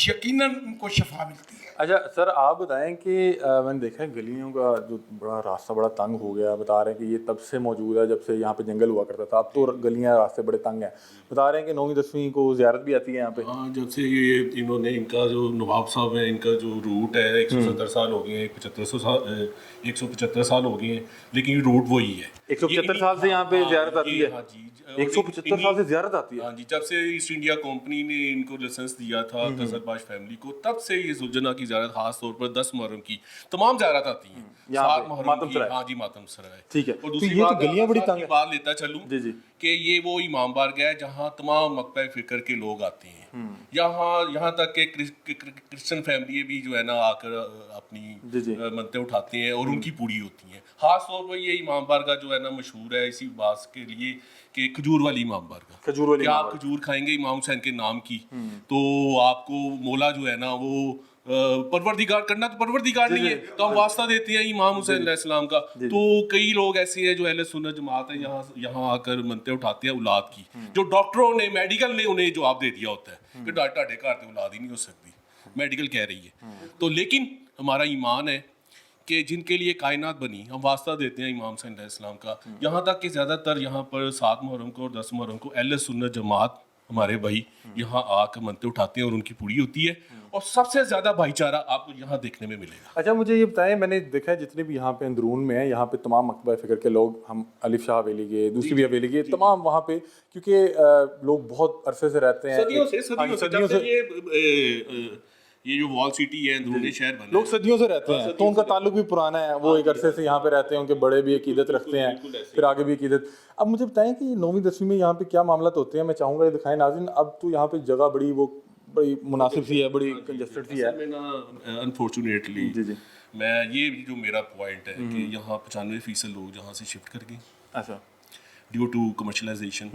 यकीनन उनको शफा मिलती है। अच्छा सर, आप बताएं कि मैंने देखा है गलियों का जो बड़ा रास्ता बड़ा तंग हो गया, बता रहे हैं कि ये तब से मौजूद है जब से यहाँ पे जंगल हुआ करता था, अब तो गलियाँ रास्ते बड़े तंग हैं। बता रहे हैं कि 9वीं 10वीं को ज़ियारत भी आती है यहाँ पे। हाँ, जब से ये इन्होंने, इनका जो नवाब साहब है, इनका जो रूट है 170 साल हो गए हैं, 175 साल हो गए हैं, लेकिन ये रूट वही है। 175 साल से यहाँ पे ज़ियारत आती है? हाँ जी, 175 साल से ज़ियारत आती है? हाँ जी, जब से ईस्ट इंडिया कंपनी ने इनको लाइसेंस दिया था कजरबाश फैमिली को, तब से ये जुलजना की ज़ियारत, खास तौर पर 10 मुहर्रम की तमाम ज़ियारत आती हैं। 7 मुहर्रम की, हाँ जी, मातम सराय। ठीक है। और दूसरी ये बात, तो गलियाँ बड़ी तंग है। बात लेता चलूँ जी जी, कि ये वो इमाम बारगाह है जहाँ तमाम मकबे फ़िक्र के लोग आते हैं। यहाँ तक कि क्रिश्चियन फैमिली भी जो है ना आकर अपनी मन्नतें उठाते हैं और उनकी पूरी होती हैं। खास तौर पर ये इमाम बारगाह जो है ना मशहूर है इसी बात के लिए कि खजूर वाली इमाम बारगाह। खजूर वाली, क्या आप खजूर खाएंगे इमाम हुसैन के नाम की, तो आपको मौला जो है ना वो परवरदिगार करना, तो परवरदिगार नहीं है तो हम वास्ता देते हैं इमाम हुसैन अलैहिस्सलाम का। तो कई लोग ऐसे हैं जो अहले सुन्नत जमात है, यहाँ आकर मन्नतें उठाते हैं औलाद की, जो डॉक्टरों ने, मेडिकल ने उन्हें जवाब दे दिया होता है कि ਤੁਹਾਡੇ ਘਰ ਤੇ औलाद ही नहीं हो सकती, मेडिकल कह रही है। तो लेकिन हमारा ईमान है कि जिनके लिए कायनात बनी, हम वास्ता देते हैं इमाम हुसैन अलैहिस्सलाम का। यहाँ तक कि ज़्यादातर यहाँ पर 7 मुहर्रम को और 10 मुहर्रम को अहले सुन्नत जमात हमारे भाई यहाँ आकर मनते उठाते हैं और उनकी पूरी होती है, और सबसे ज़्यादा भाईचारा आपको यहाँ देखने में मिलेगा। अच्छा, मुझे ये बताएं, मैंने देखा है जितने भी यहाँ पे अंदरून में हैं, यहाँ पे तमाम मकबरा फ़िक्र के लोग, हम अलिफ शाह हवेली के, दूसरी भी हवेली के, तमाम वहाँ पे, क्योंकि लोग बहुत अरसे से रहते हैं, सदियों से ये जो वॉल सिटी है, अंदरूनी शहर बना, लोग सदियों से रहते हैं, तो उनका ताल्लुक भी पुराना है, वो एक अरसे से यहाँ पे रहते हैं, उनके बड़े भी अकीदत रखते हैं, फिर आगे भी अकीदत। अब मुझे बताएं कि 9वीं 10वीं में यहाँ पे क्या मामला होते हैं, मैं चाहूँगा ये दिखाएं नाज़रीन। अब तो यहाँ पे जगह बड़ी मुनासिब सी है, बड़ी कंजस्टेड सी है। अनफॉर्चुनेटली जी मैं ये जो मेरा पॉइंट है कि यहाँ 95% लोग जहाँ से शिफ्ट कर गए, अच्छा, ड्यू टू कमर्शलाइजेशन,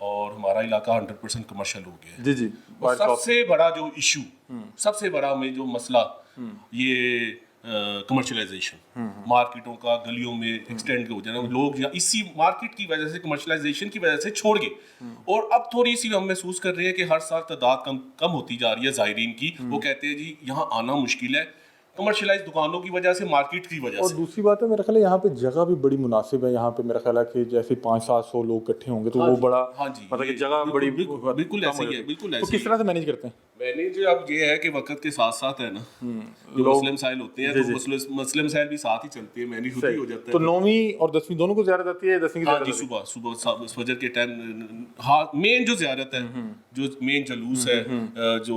और हमारा इलाका 100% कमर्शियल हो गया है। जी और सबसे बड़ा जो इशू, सबसे बड़ा में जो मसला, ये कमर्शलाइजेशन, मार्केटों का गलियों में एक्सटेंड हो जाना, लोग इसी मार्केट की वजह से, कमर्शलाइजेशन की वजह से छोड़ गए, और अब थोड़ी सी हम महसूस कर रहे हैं कि हर साल तादाद कम होती जा रही है ज़ायरीन की। वो कहते हैं जी यहाँ आना मुश्किल है, कमर्शलाइज दुकानों की वजह से, मार्केट की वजह और से। दूसरी बात है, मेरा ख्याल है यहाँ पे जगह भी बड़ी मुनासिब है। यहाँ पे मेरा ख्याल है कि जैसे 500-700 लोग इकट्ठे होंगे तो वो बड़ा, हाँ जी, मतलब कि जगह बड़ी बिल्कुल ऐसे ही है, बिल्कुल ऐसे। तो किस तरह से मैनेज करते हैं? मैनेज अब ये है कि वक्त के साथ साथ है ना, जो मुस्लिम साइल होते हैं तो मुस्लिम साइल भी साथ ही चलते हैं, मैनेज होती हो जाता है। तो 9वीं और 10वीं दोनों को ज़ियारत आती है? 10वीं की हाँ जी, सुबह फजर के टाइम, हाँ, मेन जो ज़ियारत है, जो मेन जलूस है, जो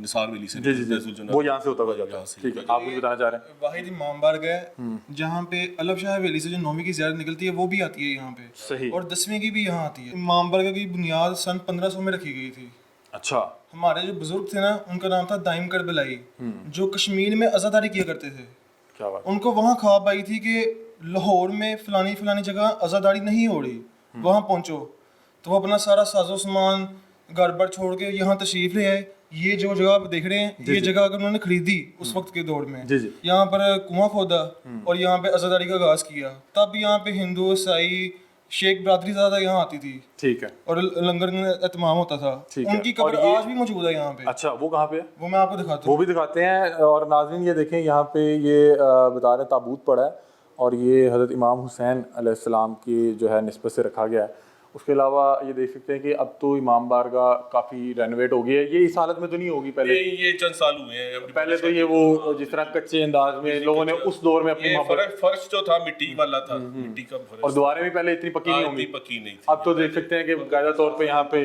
निसार वली से, वो यहाँ से होता हुआ जाता है। ठीक है, आप कुछ बताना चाह रहे हैं? वाहिद इमाम बारगाह है जहाँ पे अलब शाह हवेली से जो 9वीं की ज़ियारत निकलती है वो भी आती है यहाँ पे, सही, और 10वीं की भी यहाँ आती है। इमाम बारगाह की बुनियाद सन 1500 में रखी गई थी। अच्छा, हमारे जो बुजुर्ग थे ना, उनका नाम था दाइम करबलाई, जो कश्मीर में अज़ादारी किया करते थे। क्या बात? उनको वहाँ ख्वाब आई थी कि लाहौर में फलानी जगह अज़ादारी नहीं हो रही, वहाँ पहुँचो। तो वो अपना सारा साजो सामान घर बार छोड़ के यहाँ तशरीफ ले आए। ये जो जगह आप देख रहे हैं, ये जगह अगर उन्होंने खरीदी उस वक्त के दौर में, यहाँ पर कुआं खोदा और यहाँ पे अज़ादारी का आगाज किया, तब यहाँ पे हिंदू, ईसाई, शेख बरादरी ज़्यादा यहाँ आती थी। ठीक है, और लंगर में एहतमाम होता था। उनकी कब्र आज भी मौजूद है यहाँ पे। अच्छा, वो कहाँ पे है? वो मैं आपको दिखाता हूँ। वो भी दिखाते हैं। और नाज़रीन ये देखें, यहाँ पे ये बता रहे ताबूत पड़ा है, और ये हज़रत इमाम हुसैन अलैहिस्सलाम की जो है निस्बत से रखा गया है। उसके अलावा ये देख सकते हैं कि अब तो इमाम बारगाह काफ़ी रेनोवेट हो गई है। ये इस हालत में तो नहीं होगी पहले, ये चंद साल हुए हैं। पहले तो ये वो जिस तरह कच्चे अंदाज में लोगों ने उस दौर में अपनी फर्श जो था मिट्टी वाला था, मिट्टी का फर्श, और दीवारें भी पहले इतनी पक्की नहीं होंगी, पक्की नहीं थी। अब तो देख सकते हैं कि बाकायदा तौर पे यहाँ पे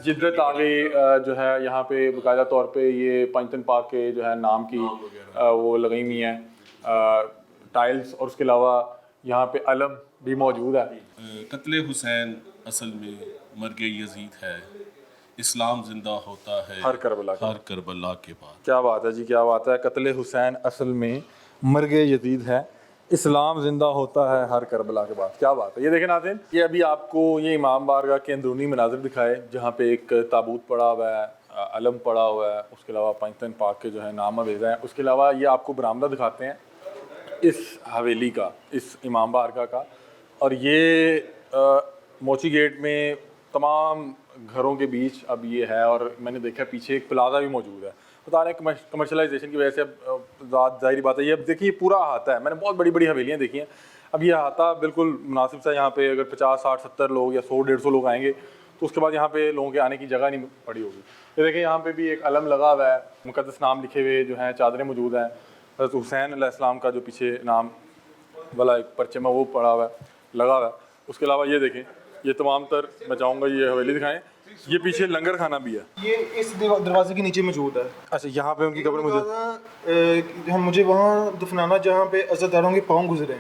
जिद्दत आ गई, जो है यहाँ पे बाकायदा तौर पे ये पंचतन पाक के जो है नाम की वो लगाई हुई हैं टाइल्स, और उसके अलावा यहाँ पे अलम भी मौजूद है। कत्ले हुसैन असल में मर्गे यजीद है, इस्लाम जिंदा होता है हर करबला के बाद। क्या बात है जी, क्या बात है। कत्ले हुसैन असल में मर्गे यजीद है, इस्लाम जिंदा होता है हर करबला के बाद। क्या बात है। ये देखें नाज़रीन, ये अभी आपको ये इमाम बारगाह के अंदरूनी मनाज़िर दिखाए, जहाँ पे एक ताबूत पड़ा हुआ है, अलम पड़ा हुआ है, उसके अलावा पंचतन पाक के जो है नाम भेजा है। उसके अलावा ये आपको बरामदा दिखाते हैं इस हवेली का, इस इमाम बारगाह का। और ये मोची गेट में तमाम घरों के बीच अब ये है, और मैंने देखा पीछे एक प्लाजा भी मौजूद है। बता रहे हैं कमर्शलाइजेशन की वजह से अब ज़ाहिर बात है, ये अब देखिए पूरा अहाता है। मैंने बहुत बड़ी बड़ी हवेलियाँ देखी हैं, अब ये अहाता बिल्कुल मुनासिब सा। यहाँ पे अगर 50, 60, 70 लोग या 100-150 लोग आएंगे तो उसके बाद यहाँ पे लोगों के आने की जगह नहीं पड़ी होगी। ये देखिए, यहाँ पे भी एक अलम लगा हुआ है, मुक़द्दस नाम लिखे हुए जो हैं, चादरें मौजूद हैं। हज़रत हुसैन अलैहिस्सलाम का जो पीछे नाम वाला एक परचम है वो पड़ा हुआ है, लगा हुआ है। उसके अलावा ये देखें, ये तमाम तर मैं चाहूँगा ये हवेली दिखाएं। ये पीछे लंगर खाना भी है, ये इस दरवाजे के नीचे मौजूद है। अच्छा, यहाँ पे उनकी कब्र मौजूद। मुझे वहाँ दफनाना जहाँ पे अज़ादारों के पाँव गुजरे।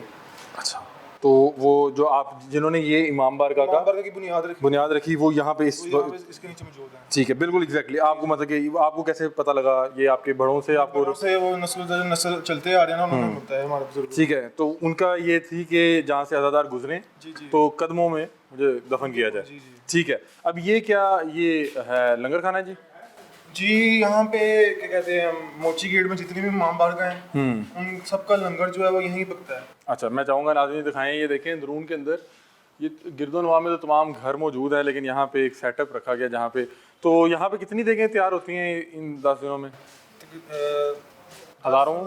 अच्छा, तो वो जो आप जिन्होंने ये इमाम बारगाह की बुनियाद रखी वो यहाँ पे इसके नीचे मौजूद है। ठीक है, बिल्कुल एग्जैक्टली। आपको मतलब कि आपको कैसे पता लगा? ये आपके बड़ों से आपको से वो नस्ल चलते आ रहे हैं ना, उन्होंने बताया हमारे बुजुर्ग। ठीक है, तो उनका ये थी कि जहाँ से अज़ादार गुजरे तो कदमों में मुझे दफन किया जाए। ठीक है, अब ये क्या ये है लंगर खाना जी? जी, यहाँ पे क्या कहते हैं, मोची गेट में जितने भी इमाम बारगाह हैं उन सबका लंगर जो है वो यहीं पकता है। अच्छा, मैं चाहूँगा नाज़रीन दिखाएं। ये देखें, अंदरून के अंदर ये गिरदोनवा में तो तमाम घर मौजूद है, लेकिन यहाँ पे एक सेटअप रखा गया जहाँ पे, तो यहाँ पे कितनी देगें तैयार होती हैं इन 10 दिनों में? हज़ारों,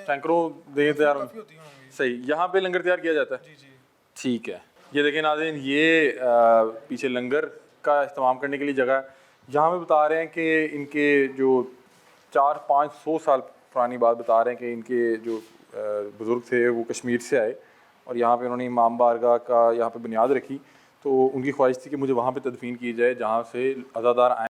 सैकड़ों देगें तैयार होती हैं। सही, यहाँ पे लंगर तैयार किया जाता है। ठीक है, ये देखें नाज़रीन, ये पीछे लंगर का इस्तेमाल करने के लिए जगह है। यहाँ पे बता रहे हैं कि इनके जो 400-500 साल पुरानी बात बता रहे हैं कि इनके जो बुज़ुर्ग थे वो कश्मीर से आए और यहाँ पे उन्होंने इमाम बारगाह का यहाँ पे बुनियाद रखी। तो उनकी ख्वाहिश थी कि मुझे वहाँ पे तदफीन की जाए जहाँ से अज़ादार आए।